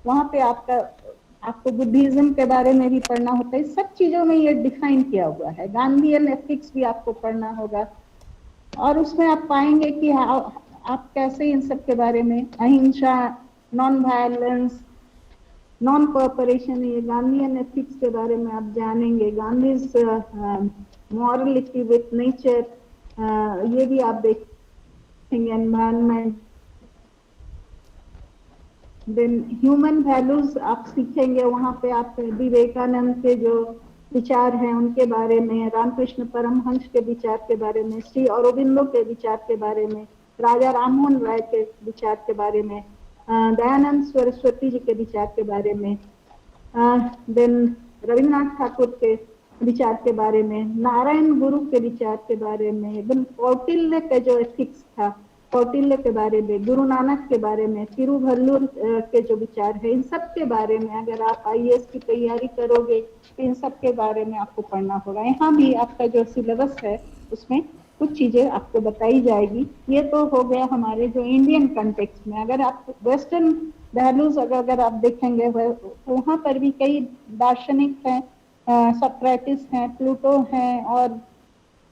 वहाँ पे आपको बुद्धिज्म के बारे में भी पढ़ना होता है। सब चीजों में ये डिफाइन किया हुआ है। गांधीयन एथिक्स भी आपको पढ़ना होगा और उसमें आप पाएंगे कि आप कैसे इन सब के बारे में, अहिंसा, नॉन वायलेंस, नॉन कोऑपरेशन, ये गांधीयन एथिक्स के बारे में आप जानेंगे। गांधीज मॉरलिटी विथ नेचर, ये भी आप देखेंगे। एनवायरमेंट, देन ह्यूमन वैल्यूज आप सीखेंगे, वहाँ पे आप विवेकानंद के जो विचार हैं उनके बारे में, रामकृष्ण परमहंस के विचार के बारे में, श्री अरबिंदो के विचार के बारे में, राजा राममोहन राय के विचार के बारे में, दयानंद सरस्वती जी के विचार के बारे में, देन रविन्द्रनाथ ठाकुर के विचार के बारे में, नारायण गुरु के विचार के बारे में, एकदम कौटिल्य का जो एथिक्स था कौटिल्य के बारे में, गुरु नानक के बारे में, तिरुवल्लुवर के जो विचार है, इन सब के बारे में अगर आप IAS की तैयारी करोगे तो इन सब के बारे में आपको पढ़ना होगा। यहाँ भी आपका जो सिलेबस है उसमें कुछ चीजें आपको बताई जाएगी। ये तो हो गया हमारे जो इंडियन कंटेक्स्ट में। अगर आप वेस्टर्न वैल्यूज अगर आप देखेंगे तो वहाँ पर भी कई दार्शनिक हैं, सोक्रेटिस हैं, प्लूटो हैं और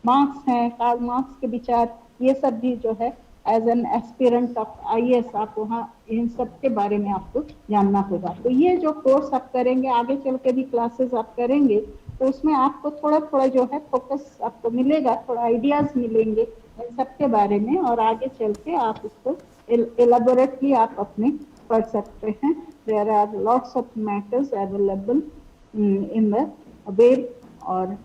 मार्क्स हैं, कार्ल मार्क्स के विचार, ये सब भी जो है as an aspirant of IAS आप वहाँ इन सब के बारे में आपको जानना होगा। तो ये जो कोर्स आप करेंगे, आगे चल के भी क्लासेस आप करेंगे, तो उसमें आपको थोड़ा थोड़ा जो है फोकस आपको मिलेगा, थोड़ा आइडियाज मिलेंगे इन सब के बारे में, और आगे चल के आप उसको एलाबोरेटली आप अपने पढ़ सकते हैं। There are lots of matters available in the web. और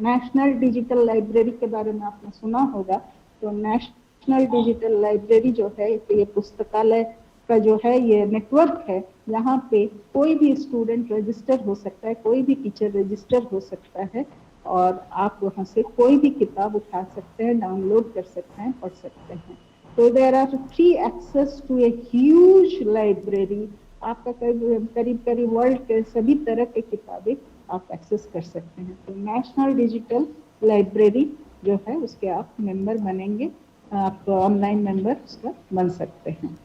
नेशनल डिजिटल लाइब्रेरी के बारे में आपने सुना होगा, तो नेशनल डिजिटल लाइब्रेरी जो है ये पुस्तकालय का जो है ये नेटवर्क है, यहाँ पे कोई भी स्टूडेंट रजिस्टर हो सकता है, कोई भी टीचर रजिस्टर हो सकता है और आप वहाँ से कोई भी किताब उठा सकते हैं, डाउनलोड कर सकते हैं, पढ़ सकते हैं। तो there are free access to a huge library. आपका करीब करीब वर्ल्ड के सभी तरह के किताबें आप एक्सेस कर सकते हैं। तो नेशनल डिजिटल लाइब्रेरी जो है उसके आप मेंबर बनेंगे, आप ऑनलाइन मेंबर उसका बन सकते हैं।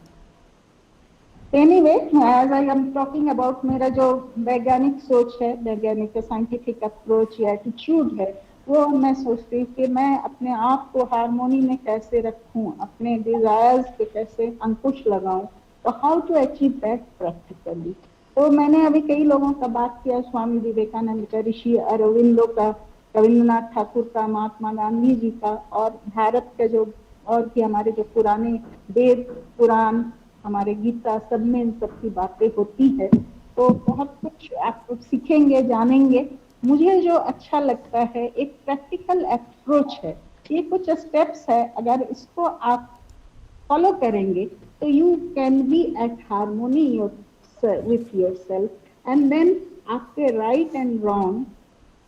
Anyway, as I am talking about मेरा जो वैज्ञानिक सोच है, वैज्ञानिक साइंटिफिक अप्रोच या एटीट्यूड है, वो मैं सोचती हूँ कि मैं अपने आप को हार्मोनी में कैसे रखूँ, अपने डिजायर्स पे कैसे अंकुश लगाऊं, तो how to achieve that practically. तो मैंने अभी कई लोगों का बात किया, स्वामी विवेकानंद का, ऋषि अरविंदो का, रविन्द्रनाथ ठाकुर का, महात्मा गांधी जी का, और भारत का जो और भी हमारे जो पुराने वेद पुराण, हमारे गीता, सब में इन सब की बातें होती है। तो बहुत कुछ आप सीखेंगे, जानेंगे। मुझे जो अच्छा लगता है एक प्रैक्टिकल अप्रोच है, ये कुछ स्टेप्स है, अगर इसको आप फॉलो करेंगे तो you can be at harmony with yourself, and then आपके राइट एंड रॉन्ग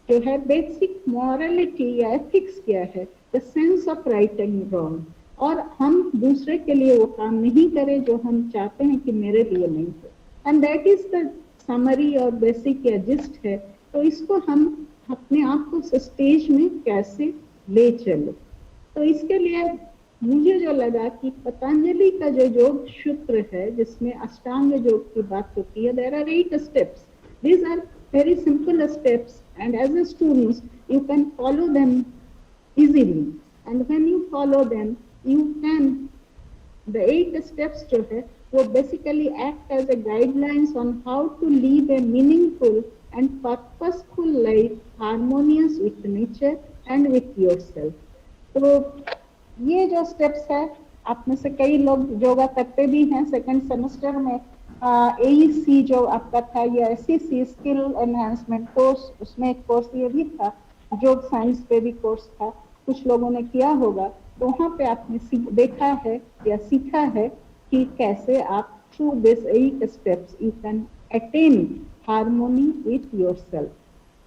जो है, बेसिक मॉरलिटी या एथिक्स क्या है, the sense of right and wrong, और हम दूसरे के लिए वो काम नहीं करें जो हम चाहते हैं कि मेरे लिए नहीं हो, and that is the summary और बेसिक या जिस्ट है। तो इसको हम अपने आप को स्टेज में कैसे ले चले, तो इसके लिए मुझे जो लगा कि पतंजलि का जो योग सूत्र है जिसमें अष्टांग योग की बात होती है, there are 8 steps, these are very simple steps and as a student you can follow them easily, and when you follow them you can, the 8 steps जो है वो basically act as a guidelines on how to live a meaningful and purposeful life harmonious with nature and with yourself। तो ये जो steps है, आप में से कई लोग योगा करते भी हैं। सेकंड सेमेस्टर में AEC जो आपका था या SEC स्किल एनहांसमेंट कोर्स, उसमें एक कोर्स ये भी था, योग साइंस पे भी कोर्स था, कुछ लोगों ने किया होगा, तो वहाँ पे आपने देखा है या सीखा है कि कैसे आप through this 8 steps you can attain harmony with yourself.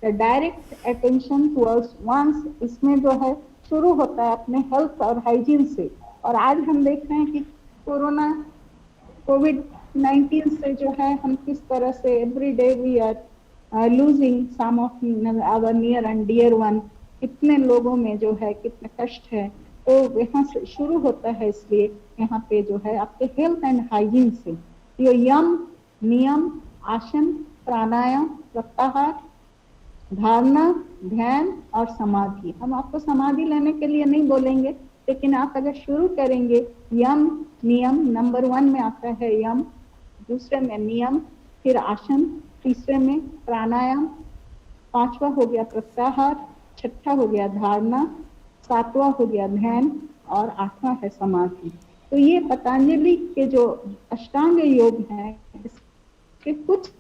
The direct attention towards one's, इसमें जो है शुरू होता है अपने हेल्थ और हाइजीन से। और आज हम देख रहे हैं कि कोविड-19 से जो है हम किस तरह से every day we are losing some of our near and dear one, कितने लोगों में जो है कितने कष्ट है, तो यहाँ से शुरू होता है। इसलिए यहाँ पे जो है आपके हेल्थ एंड हाइजीन से ये यम, नियम, आसन, प्राणायाम, प्रत्याहार, धारणा, ध्यान और समाधि। हम आपको समाधि लेने के लिए नहीं बोलेंगे, लेकिन आप अगर शुरू करेंगे यम नियम, नंबर 1 में आता है यम, दूसरे में नियम, फिर आसन, तीसरे में प्राणायाम, 5वां हो गया प्रत्याहार, 6ठा हो गया धारणा, 7वां हो गया ध्यान और 8वां है समाधि। तो ये पतंजलि के जो अष्टांग योग हैं, इसके कुछ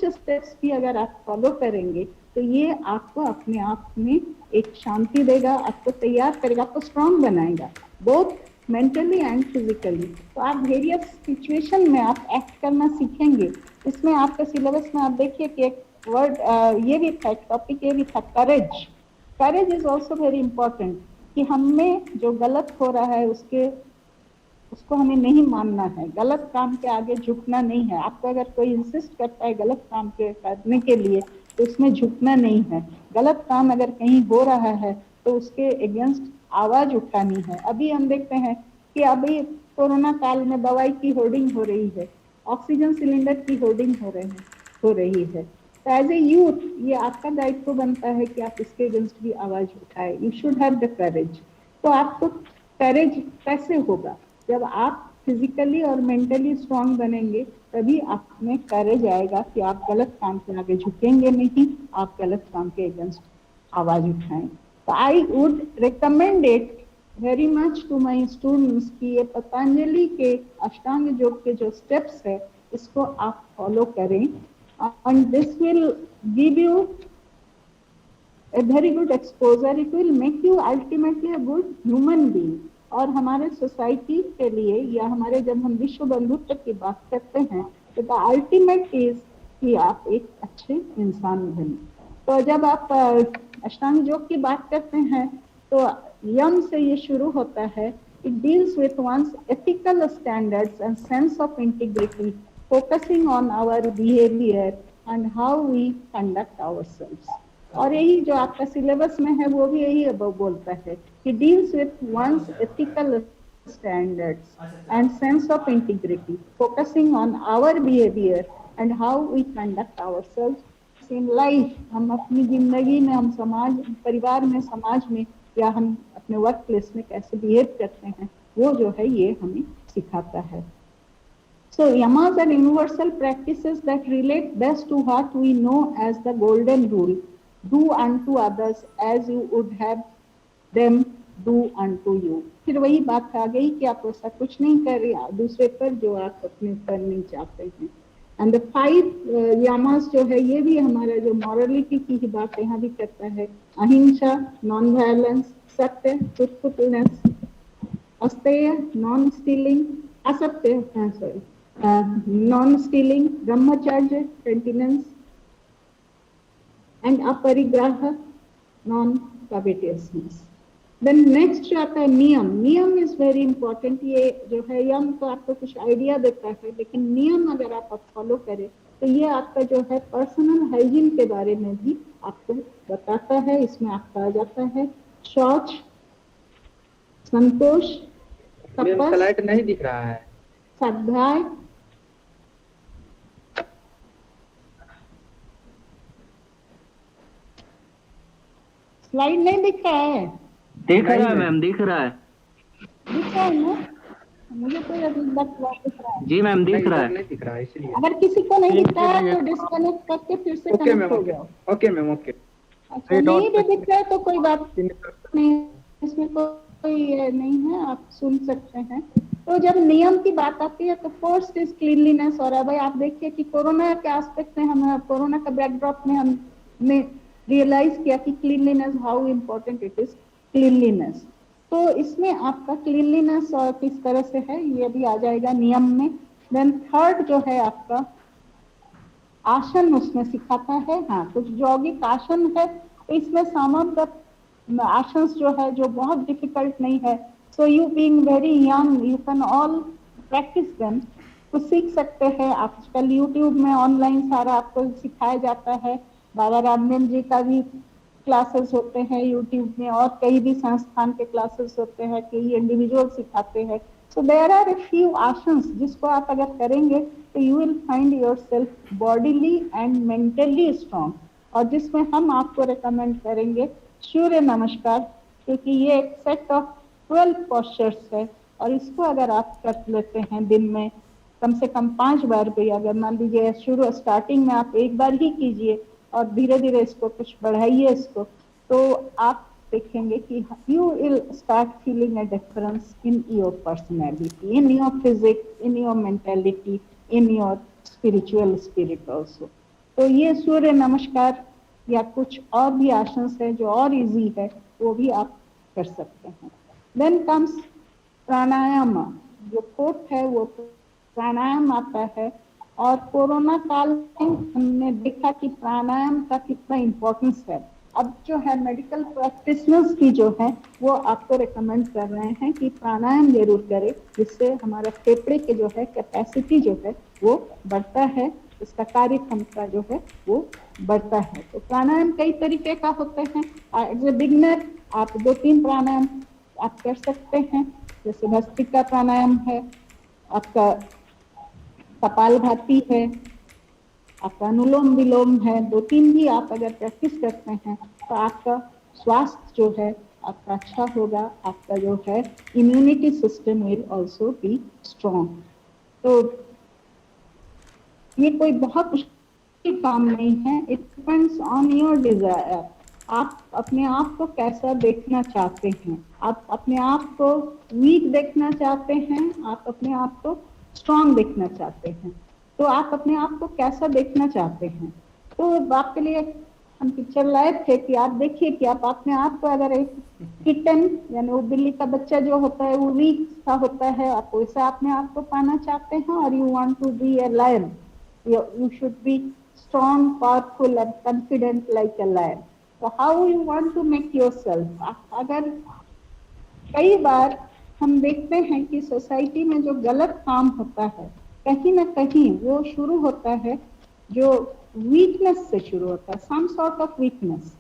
स्टेप्स भी अगर आप फॉलो करेंगे तो ये आपको अपने आप में एक शांति देगा, आपको तैयार करेगा, आपको स्ट्रांग बनाएगा, बोथ मेंटली एंड फिजिकली। तो आप वेरियस सिचुएशन में आप एक्ट करना सीखेंगे। इसमें आपका सिलेबस में आप देखिए कि एक वर्ड ये भी था, टॉपिक ये भी था, courage. Courage is also very important, कि हमें जो गलत हो रहा है उसको हमें नहीं मानना है, गलत काम के आगे झुकना नहीं है। आपको अगर कोई इंसिस्ट करता है गलत काम के करने के लिए तो उसमें झुकना नहीं है। गलत काम अगर कहीं हो रहा है तो उसके अगेंस्ट आवाज उठानी है। अभी हम देखते हैं कि अभी कोरोना काल में दवाई की होर्डिंग हो रही है, ऑक्सीजन सिलेंडर की होर्डिंग हो रही है। तो एज ए यूथ ये आपका दायित्व बनता है कि आप इसके अगेंस्ट भी आवाज उठाए। You should have the courage. तो आपको करेज कैसे होगा? जब आप फिजिकली और मेंटली स्ट्रांग बनेंगे तभी आप में करेज आएगा कि आप गलत काम के आगे झुकेंगे नहीं, आप गलत काम के अगेंस्ट आवाज उठाएं। तो I would recommend it very much to my students कि ये पतंजलि के अष्टांग योग के जो स्टेप्स है इसको आप फॉलो करें, and this will give you a very good exposure. It will make you ultimately a good human being. और हमारे सोसाइटी के लिए या हमारे जब हम विश्व बंधुत्व की बात करते हैं तो द अल्टीमेट इज कि आप एक अच्छे इंसान बने। तो जब आप अष्टांग योग की बात करते हैं तो यम से ये शुरू होता है। It deals with one's ethical standards and sense of integrity, focusing on our behaviour and how we conduct ourselves. और यही जो आपका सिलेबस में है वो भी यही बोलता है कि deals with one's ethical standards and sense of integrity, focusing on our behaviour and how we conduct ourselves in life. हम अपनी जिंदगी में, हम समाज, परिवार में, समाज में या हम अपने वर्क प्लेस में कैसे बिहेव करते हैं वो जो है ये हमें सिखाता है। So yamas are universal practices that relate best to what we know as the golden rule. Do unto others as you would have them do unto you. फिर वही बात आ गई कि आप ऐसा कुछ नहीं कर रहे दूसरे पर जो आप अपने पर नहीं चाहते हैं। And the 5 yamas जो है ये भी हमारा जो morality की ही बात यहाँ भी करता है। अहिंसा, नॉन वायलेंस, सत्य, truthfulness, अस्तेय, नॉन स्टीलिंग, असत्य, नॉन स्टीलिंग, ब्रह्मचर्य, टेंटिनेंस, and aparigraha, non-covetousness. Then next जो आता है नियम, नियम इज वेरी इंपॉर्टेंट। ये जो है यम तो आपको कुछ आइडिया देता है, लेकिन नियम अगर आप फॉलो करें तो ये आपका जो है पर्सनल हाइजीन के बारे में भी आपको बताता है। इसमें आपका आ जाता है शौच, संतोष, तपस, स्लाइड नहीं दिख रहा है। स्वाध्याय, स्लाइड नहीं दिख रहा है? दिख रहा है मैम, दिख रहा है। दिख रहा है ना? मुझे तो अभी तक दिख रहा है। जी मैम दिख रहा है। नहीं दिख रहा है इसलिए। अगर किसी को नहीं दिख रहा है तो डिस्कनेक्ट करके फिर से ओके कनेक्ट मैम, हो ओके जाओ। Okay ma'am, okay. अच्छा, नहीं भी दिख रहा है तो कोई बात नहीं, इसमें कोई ये नहीं है, आप सुन सकते हैं। तो जब नियम की बात आती है तो फर्स्ट इज क्लीनलीनेस। और अब आप देखिए कि कोरोना के एस्पेक्ट में हम कोरोना का बैकड्रॉप में हमने रियलाइज किया कि cleanliness, how important it is cleanliness. तो इसमें आपका क्लीनलीनेस और किस तरह से है ये भी आ जाएगा नियम में। देन थर्ड जो है आपका आसन उसमें सिखाता है। हाँ, कुछ यौगिक आसन है, तो इसमें सम ऑफ द आसन्स जो है जो बहुत डिफिकल्ट नहीं है, so you being very young you can all practice them, तो सीख सकते हैं। आजकल यूट्यूब में ऑनलाइन सारा आपको सिखाया जाता है। बाबा रामदेव जी का भी क्लासेस होते हैं यूट्यूब में, और कई भी संस्थान के क्लासेस होते हैं, कई इंडिविजुअल सिखाते हैं। So there are a few asanas जिसको आप अगर करेंगे तो you will find yourself bodily and mentally strong. और जिसमें हम आपको रिकमेंड करेंगे सूर्य नमस्कार, क्योंकि ये एक सेट ऑफ 12 पोस्चर्स है, और इसको अगर आप कर लेते हैं दिन में कम से कम 5 बार भी, अगर मान लीजिए शुरू स्टार्टिंग में आप एक बार ही कीजिए और धीरे धीरे इसको कुछ बढ़ाइए इसको, तो आप देखेंगे कि you will start feeling a difference in your personality, in your physics, in your mentality, in your spiritual spirit also. तो ये सूर्य नमस्कार या कुछ और भी आसन्स है जो और इजी है, वो भी आप कर सकते हैं। देन कम्स प्राणायाम, जो फोर्थ है वो प्राणायाम आता है। और कोरोना काल में हमने देखा कि प्राणायाम का कितना इम्पोर्टेंस है। अब जो है मेडिकल प्रैक्टिशनर्स की जो है वो आपको रिकमेंड कर रहे हैं कि प्राणायाम जरूर करें, जिससे हमारा फेफड़े के जो है कैपेसिटी जो है वो बढ़ता है, इसका कार्य क्षमता जो है वो बढ़ता है। तो प्राणायाम कई तरीके का होते हैं। एज ए बिगनर आप 2-3 प्राणायाम आप कर सकते हैं, जैसे भस्त्रिका प्राणायाम है, आपका कपालभाति है, आपका अनुलोम विलोम है। 2-3 भी आप अगर प्रैक्टिस करते हैं तो आपका स्वास्थ्य जो है आपका अच्छा होगा, आपका जो है immunity system will also be strong. तो ये कोई बहुत मुश्किल काम नहीं है, it depends on your desire. आप अपने आप को कैसा देखना चाहते हैं, आप अपने आप को वीक देखना चाहते हैं, आप अपने आप को स्ट्रॉन्ग देखना चाहते हैं, तो आप अपने आप को कैसा देखना चाहते हैं। तो आपके लिए हम पिक्चर लाए थे कि आप देखिए कि आप अपने आप को अगर एक किटन यानी वो बिल्ली का बच्चा जो होता है वो वीक सा होता है, आप वैसा अपने आप को पाना चाहते हैं, और you want to be a lion, you should be strong, powerful and confident like a lion. तो how you want to make yourself. अगर कई बार हम देखते हैं कि सोसाइटी में जो गलत काम होता है कहीं ना कहीं वो शुरू होता है जो वीकनेस से शुरू होता है, सम सॉर्ट ऑफ वीकनेस।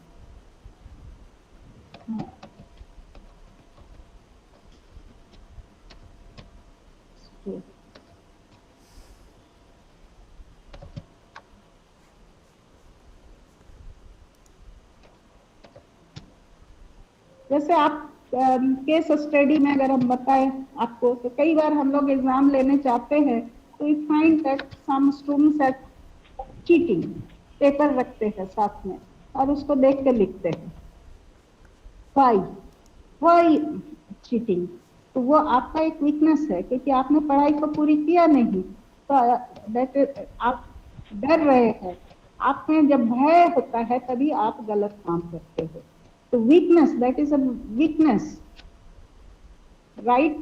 जैसे आप केस स्टडी में अगर हम बताएं आपको, तो कई बार हम लोग एग्जाम लेने चाहते हैं तो we find that some students are cheating, paper रखते हैं साथ में और उसको देख के लिखते हैं व्हाई चीटिंग। तो वो आपका एक वीकनेस है, क्योंकि आपने पढ़ाई को पूरी किया नहीं, तो दैट आप डर रहे हैं, आप में जब भय होता है तभी आप गलत काम करते हो। तो weakness, that is a weakness, right.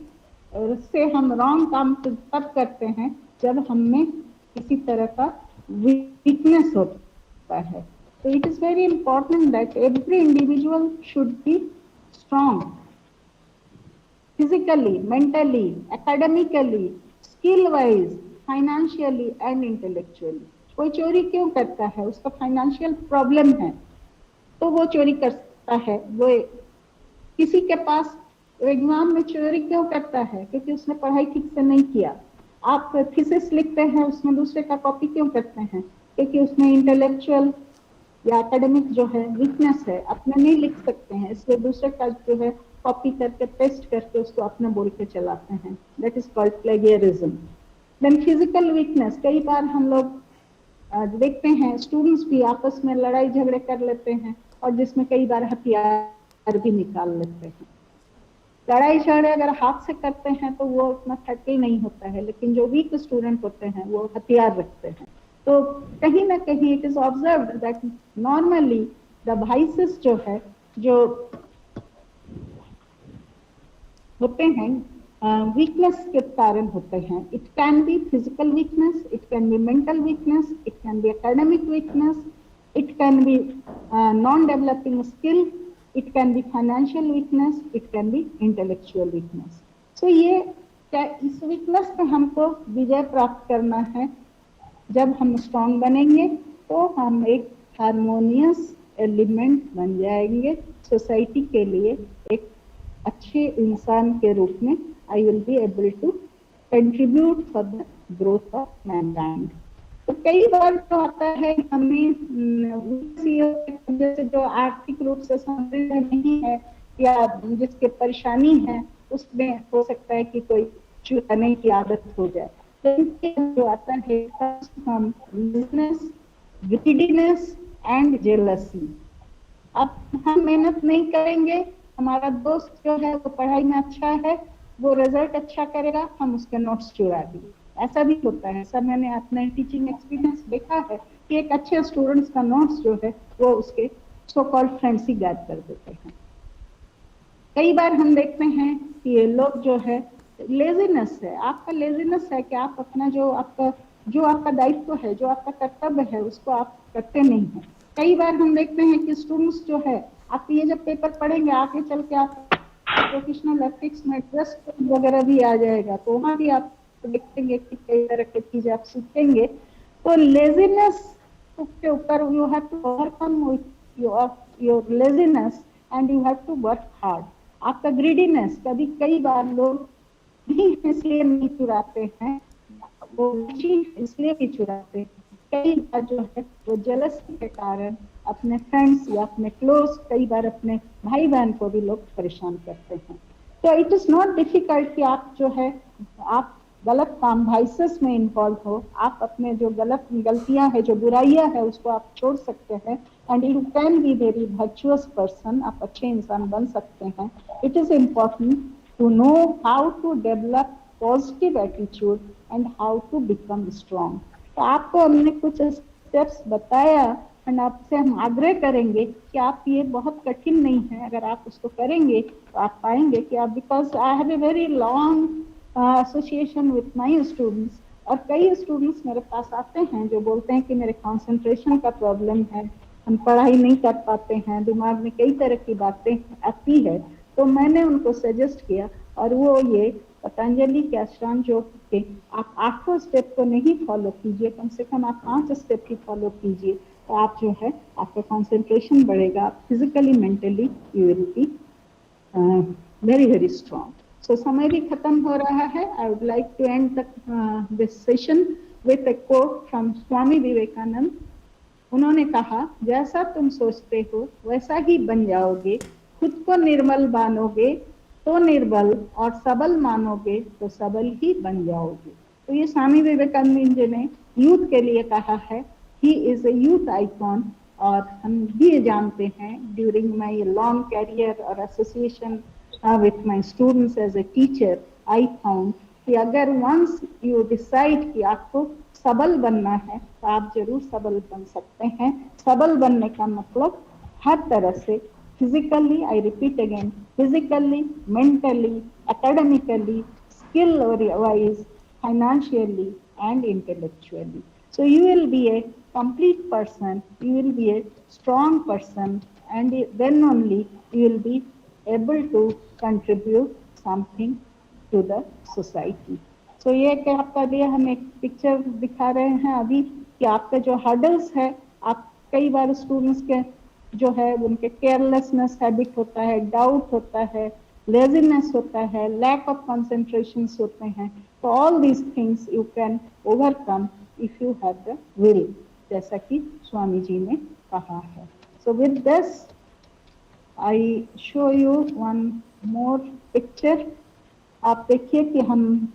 से हम रॉन्ग काम तब करते हैं जब हमें किसी तरह का वीकनेस होता है। So it is very important that every individual should be strong physically, mentally, academically, skill wise, financially and intellectually. कोई चोरी क्यों करता है? उसका फाइनेंशियल प्रॉब्लम है तो वो चोरी कर सकता है। वो किसी के पास एग्जाम में चोरी क्यों करता है? क्योंकि उसने पढ़ाई ठीक से नहीं किया। आप थीसिस लिखते हैं उसमें दूसरे का कॉपी क्यों करते हैं? क्योंकि उसमें इंटेलेक्चुअल या एकेडमिक जो है वीकनेस है, अपने नहीं लिख सकते हैं, इसलिए दूसरे का जो है कॉपी करके पेस्ट करके उसको अपने बोल के चलाते हैं। That is called plagiarism. Then physical weakness, कई बार हम लोग देखते हैं स्टूडेंट्स भी आपस में लड़ाई झगड़े कर लेते हैं और जिसमें कई बार हथियार भी निकाल लेते हैं। लड़ाई झगड़े अगर हाथ से करते हैं तो वो उतना फैटल नहीं होता है, लेकिन जो वीक स्टूडेंट होते हैं वो हथियार रखते हैं। तो कहीं ना कहीं it is observed that normally the vices जो है जो होते हैं वीकनेस के कारण होते हैं। It can be physical weakness, it can be mental weakness, it can be academic weakness, it can be non developing skill, it can be financial weakness, it can be intellectual weakness. So ये क्या इस weakness पे हमको विजय प्राप्त करना है। जब हम स्ट्रांग बनेंगे तो हम एक हारमोनियस एलिमेंट बन जाएंगे सोसाइटी के लिए। एक अच्छे इंसान के रूप में I will be able to contribute for the growth of mankind. तो कई बार तो आता है हमें जैसे जो आर्थिक रूप से समृद्ध नहीं है या जिसके परेशानी है उसमें हो सकता है कि कोई चुराने की आदत हो जाए। तो जो आता है हम ग्रीडीनेस एंड जेलसी। अब हम मेहनत नहीं करेंगे, हमारा दोस्त जो है वो पढ़ाई में अच्छा है, वो रिजल्ट अच्छा करेगा, हम उसके नोट्स चुरा देंगे। ऐसा भी होता है। सब मैंने अपने टीचिंग एक्सपीरियंस देखा है कि एक अच्छे स्टूडेंट्स का नोट्स जो है वो उसके सो कॉल्ड फ्रेंड्स ही गायब कर देते हैं। कई बार हम देखते हैं कि ये लोग जो है लेजीनेस है, आपका लेजीनेस है कि आप अपना जो आपका दायित्व है, जो आपका कर्तव्य है उसको आप करते नहीं हैं। कई बार हम देखते हैं कि स्टूडेंट्स जो है आप ये जब पेपर पढ़ेंगे आगे चल के आप प्रोफेशनल एथिक्स में ट्रस्ट वगैरह भी आ जाएगा तो वहाँ भी आप देखेंगे कि कई तरह की चीजें आप सीखेंगे। तो लेजीनेस के ऊपर you have to overcome with your laziness and you have to work hard. आपका ग्रीडीनेस, कभी कई बार लोग इसलिए नहीं चुराते हैं, वो इसलिए भी चुराते हैं। कई बार जो है वो जेलसी के कारण अपने फ्रेंड्स या अपने क्लोज, कई बार अपने भाई बहन को भी लोग परेशान करते हैं। तो इट इज नॉट डिफिकल्ट कि आप जो है आप गलत काम वाइसेस में इन्वॉल्व हो, आप अपने जो गलतियां है, जो बुराइयां है उसको आप छोड़ सकते हैं and you can be very virtuous person. आप अच्छे इंसान बन सकते हैं। It is important to know how to develop positive attitude and how to become strong. तो आपको हमने कुछ स्टेप्स बताया एंड आपसे हम आग्रह करेंगे कि आप ये बहुत कठिन नहीं है, अगर आप उसको करेंगे तो आप पाएंगे कि आप, because I have a very long association with my students, और कई स्टूडेंट्स मेरे पास आते हैं जो बोलते हैं कि मेरे कंसंट्रेशन का प्रॉब्लम है, हम पढ़ाई नहीं कर पाते हैं, दिमाग में कई तरह की बातें आती है। तो मैंने उनको सजेस्ट किया और वो ये पतंजलि के अष्टांग योग के आप 8 स्टेप को नहीं फॉलो कीजिए, कम से कम आप 5 स्टेप ही फॉलो कीजिए, तो आप जो है आपका कंसंट्रेशन बढ़ेगा, physically mentally you will be very very strong. So समय भी खत्म हो रहा है। I would like to end this session with a quote from Swami Vivekananda. उन्होंने कहा, जैसा तुम सोचते हो वैसा ही बन जाओगे, खुद को निर्मल मानोगे तो निर्बल, और सबल मानोगे तो सबल ही बन जाओगे। तो ये स्वामी विवेकानंद जी ने यूथ के लिए कहा है। He is a youth icon. और हम भी जानते हैं ड्यूरिंग माई लॉन्ग कैरियर और association with my students as a teacher, I found कि अगर वंस यू डिसाइड कि आपको सबल बनना है तो आप जरूर सबल बन सकते हैं। सबल बनने का मतलब हर तरह से, physically, I repeat again, physically, mentally, academically, skill wise, financially and intellectually. So you will be a complete person, you will be a strong person, and then only you will be able to contribute something to the society. So ये कि आपका लिए हम एक picture दिखा रहे हैं अभी कि आपका जो हर्डल्स है, आप कई बार स्टूडेंट्स के जो है उनके केयरलेसनेस हैबिट होता है, डाउट होता है, लेजीनेस होता है, लैक ऑफ कंसंट्रेशन होते हैं. तो all these things you can overcome if you have the will, जैसा कि स्वामी जी ने कहा है. So with this I show you one more picture. आप देखिए कि हम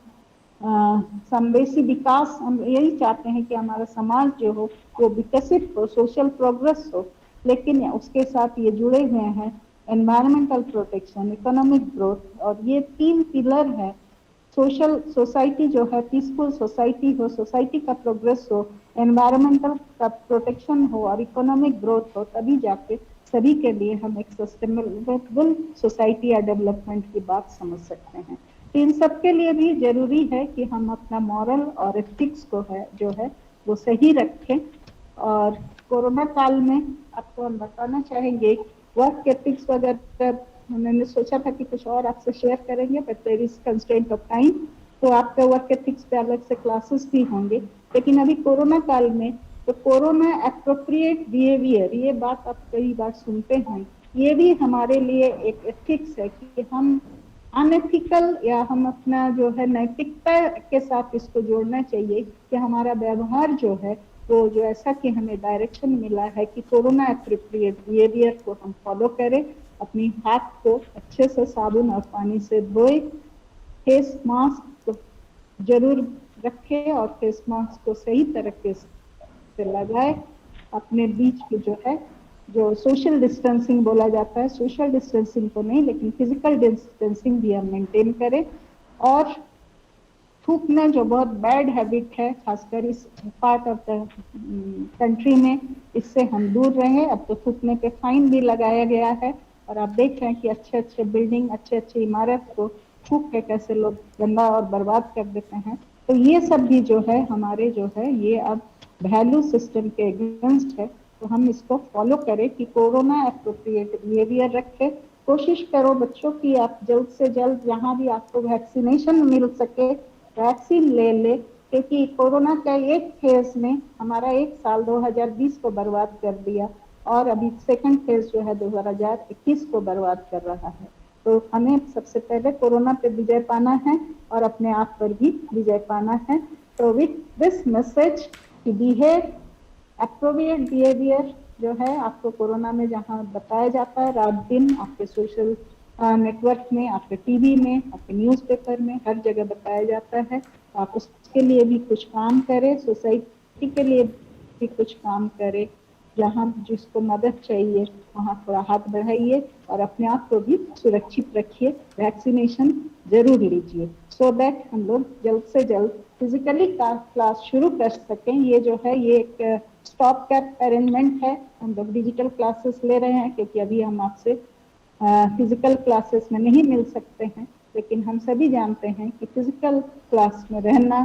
संवेशी विकास, हम यही चाहते हैं कि हमारा समाज जो हो वो विकसित हो, सोशल प्रोग्रेस हो, लेकिन उसके साथ ये जुड़े हुए हैं एनवायरमेंटल प्रोटेक्शन, इकोनॉमिक ग्रोथ, और ये 3 पिलर है. सोशल सोसाइटी जो है पीसफुल सोसाइटी हो, सोसाइटी का प्रोग्रेस हो, एनवायरमेंटल का प्रोटेक्शन हो और इकोनॉमिक ग्रोथ हो, तभी जाके सभी के लिए हम एक सस्टेनेबल सोसाइटी या डेवलपमेंट की बात समझ सकते हैं. इन सब के लिए भी जरूरी है कि हम अपना मॉरल और एथिक्स को है जो है वो सही रखें. और कोरोना काल में आपको हम बताना चाहेंगे वर्क एथिक्स वगैरह, मैंने सोचा था कि कुछ और आपसे शेयर करेंगे, but there is constraint of time, तो आपका वर्क एथिक्स पे अलग से क्लासेस भी होंगे. लेकिन अभी कोरोना काल में तो कोरोना एप्रोप्रिएट बिहेवियर, ये बात आप कई बार सुनते हैं, ये भी हमारे लिए एक एथिक्स है कि हम अनएथिकल या हम अपना जो है नैतिकता के साथ इसको जोड़ना चाहिए कि हमारा व्यवहार जो है वो जो ऐसा कि हमें डायरेक्शन मिला है कि कोरोना एप्रोप्रिएट बिहेवियर को हम फॉलो करें. अपनी हाथ को अच्छे से साबुन और पानी से धोए, फेस मास्क को जरूर रखें और फेस मास्क को सही तरीके से लगाए. अपने बीच की जो है जो सोशल डिस्टेंसिंग बोला जाता है, सोशल डिस्टेंसिंग तो नहीं लेकिन फिजिकल डिस्टेंसिंग भी हम मेंटेन करें. और थूकना जो बहुत बैड हैबिट है खासकर इस पार्ट ऑफ द कंट्री में, इससे हम दूर रहें. अब तो थूकने पे फाइन भी लगाया गया है और आप देख रहे हैं कि अच्छे अच्छे बिल्डिंग, अच्छे अच्छे इमारत को थूक के कैसे लोग गंदा और बर्बाद कर देते हैं. तो ये सब भी जो है हमारे जो है ये अब वैल्यू सिस्टम के अगेंस्ट है. तो हम इसको फॉलो करें कि कोरोना एप्रोप्रिएट बिहेवियर रखें. कोशिश करो बच्चों की आप जल्द से जल्द जहाँ भी आपको वैक्सीनेशन मिल सके वैक्सीन ले ले, क्योंकि कोरोना का एक फेज ने हमारा 1 साल 2020 को बर्बाद कर दिया और अभी सेकंड फेज जो है 2021 को बर्बाद कर रहा है. तो हमें सबसे पहले कोरोना पे विजय पाना है और अपने आप पर भी विजय पाना है. तो विथ दिस मैसेज कि बिहेव एप्रोप्रिएट बिहेवियर जो है आपको कोरोना में जहाँ बताया जाता है रात दिन आपके सोशल नेटवर्क में, आपके टीवी में, आपके न्यूज़पेपर में, हर जगह बताया जाता है. आप उसके लिए भी कुछ काम करें, सोसाइटी के लिए भी कुछ काम करें. जहाँ जिसको मदद चाहिए वहाँ थोड़ा हाथ बढ़ाइए और अपने आप को भी सुरक्षित रखिए. वैक्सीनेशन जरूर लीजिए सो दैट हम लोग जल्द से जल्द फिजिकली क्लास शुरू कर सकें. ये जो है ये एक स्टॉप कैप अरेंजमेंट है. हम लोग डिजिटल क्लासेस ले रहे हैं क्योंकि अभी हम आपसे फिजिकल क्लासेस में नहीं मिल सकते हैं, लेकिन हम सभी जानते हैं कि फिजिकल क्लास में रहना,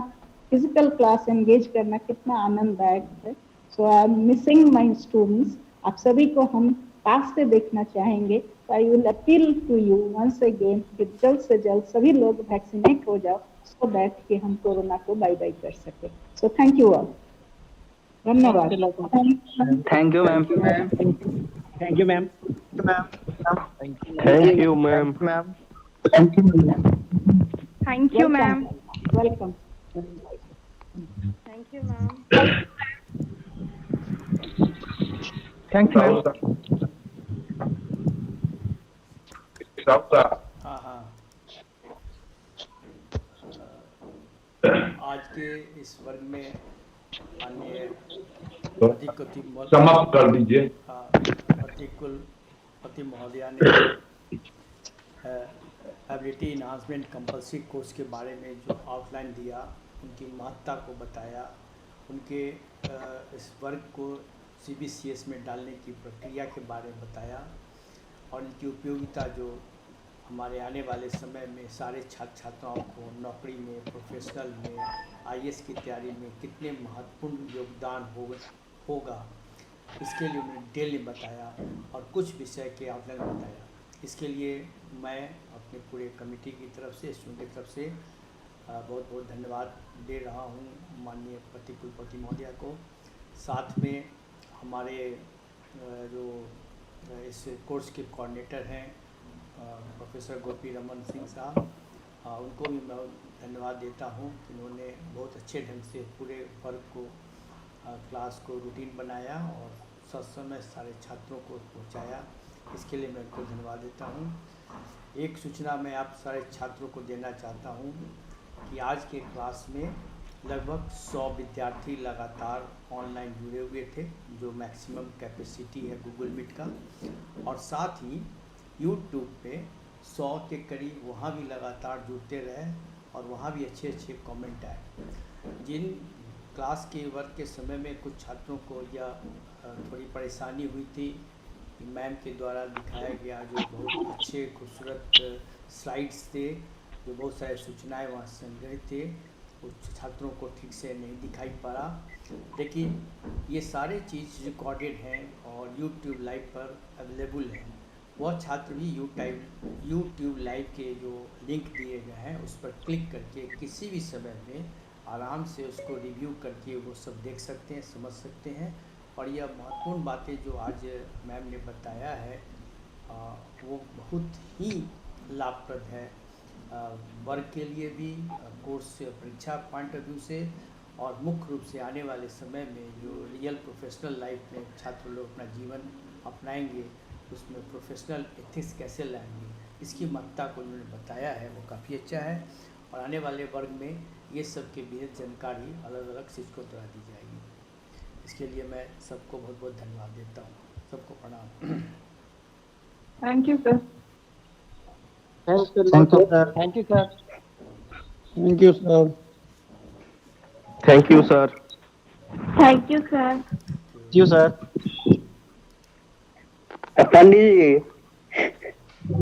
फिजिकल क्लास एंगेज करना कितना आनंददायक है. So I am missing my students. आप सभी को हम पास से देखना चाहेंगे. तो I will appeal to you once again कि जल्द से जल्द सभी लोग वैक्सीनेट हो जाओ सो दैट कि हम कोरोना को बाय बाय कर सके. So thank you all. धन्यवाद. Thank you ma'am. Thank you ma'am. Thank you ma'am. Ma'am thank you ma'am. Welcome. Thank you ma'am. Thank you ma'am. हाँ हाँ, आज के इस वर्ग में माननीय अधिकुलपति समाप्त कर दीजिए. अधिकुलपति महोदया ने एबिलिटी इन्हांसमेंट कंपल्सरी कोर्स के बारे में जो आउटलाइन दिया, उनकी महत्ता को बताया, उनके इस वर्ग को CBCS में डालने की प्रक्रिया के बारे में बताया और इनकी उपयोगिता जो हमारे आने वाले समय में सारे छात्र छात्राओं को नौकरी में, प्रोफेशनल में, आईएएस की तैयारी में कितने महत्वपूर्ण योगदान होगा, इसके लिए उन्होंने डिटेल में बताया और कुछ विषय के आउटलाइन बताया। इसके लिए मैं अपने पूरे कमेटी की तरफ से, स्टूडेंट की तरफ से बहुत बहुत धन्यवाद दे रहा हूँ माननीय प्रति कुलपति महोदया को। साथ में हमारे जो इस कोर्स के कोऑर्डिनेटर हैं प्रोफेसर गोपी रमन सिंह साहब, उनको भी मैं धन्यवाद देता हूँ कि उन्होंने बहुत अच्छे ढंग से पूरे वर्ग को, क्लास को रूटीन बनाया और ससमय सारे छात्रों को पहुँचाया। इसके लिए मैं उनको धन्यवाद देता हूँ। एक सूचना मैं आप सारे छात्रों को देना चाहता हूँ कि आज के क्लास में लगभग 100 विद्यार्थी लगातार ऑनलाइन जुड़े हुए थे, जो मैक्सिमम कैपेसिटी है गूगल मीट का, और साथ ही यूट्यूब पे 100 के करीब वहाँ भी लगातार जुड़ते रहे और वहाँ भी अच्छे अच्छे कमेंट आए। जिन क्लास के वर्क के समय में कुछ छात्रों को यह थोड़ी परेशानी हुई थी कि मैम के द्वारा दिखाया गया जो बहुत अच्छे खूबसूरत स्लाइड्स थे, जो बहुत सारे सूचनाएं वहाँ संग्रहित थे, कुछ छात्रों को ठीक से नहीं दिखाई पड़ा, लेकिन ये सारे चीज़ रिकॉर्डेड हैं और यूट्यूब लाइव पर अवेलेबल हैं। वह छात्र भी यूट्यूब लाइव के जो लिंक दिए गए हैं उस पर क्लिक करके किसी भी समय में आराम से उसको रिव्यू करके वो सब देख सकते हैं, समझ सकते हैं। और यह महत्वपूर्ण बातें जो आज मैम ने बताया है वो बहुत ही लाभप्रद है वर्ग के लिए भी, कोर्स परीक्षा पॉइंट ऑफ व्यू से, और मुख्य रूप से आने वाले समय में जो रियल प्रोफेशनल लाइफ में छात्र लोग अपना जीवन अपनाएंगे, उसमें प्रोफेशनल एथिक्स कैसे लाएंगे, इसकी महत्ता को उन्होंने बताया है, वो काफ़ी अच्छा है। और आने वाले वर्ग में ये सब के विशेष जानकारी अलग अलग शिक्षकों द्वारा दी जाएगी। इसके लिए मैं सबको बहुत बहुत धन्यवाद देता हूँ। सबको प्रणाम। Thank you sir. Thank you sir. Thank you sir. Thank you sir. Thank you sir. Thank you sir. Thank you sir. Pandit ji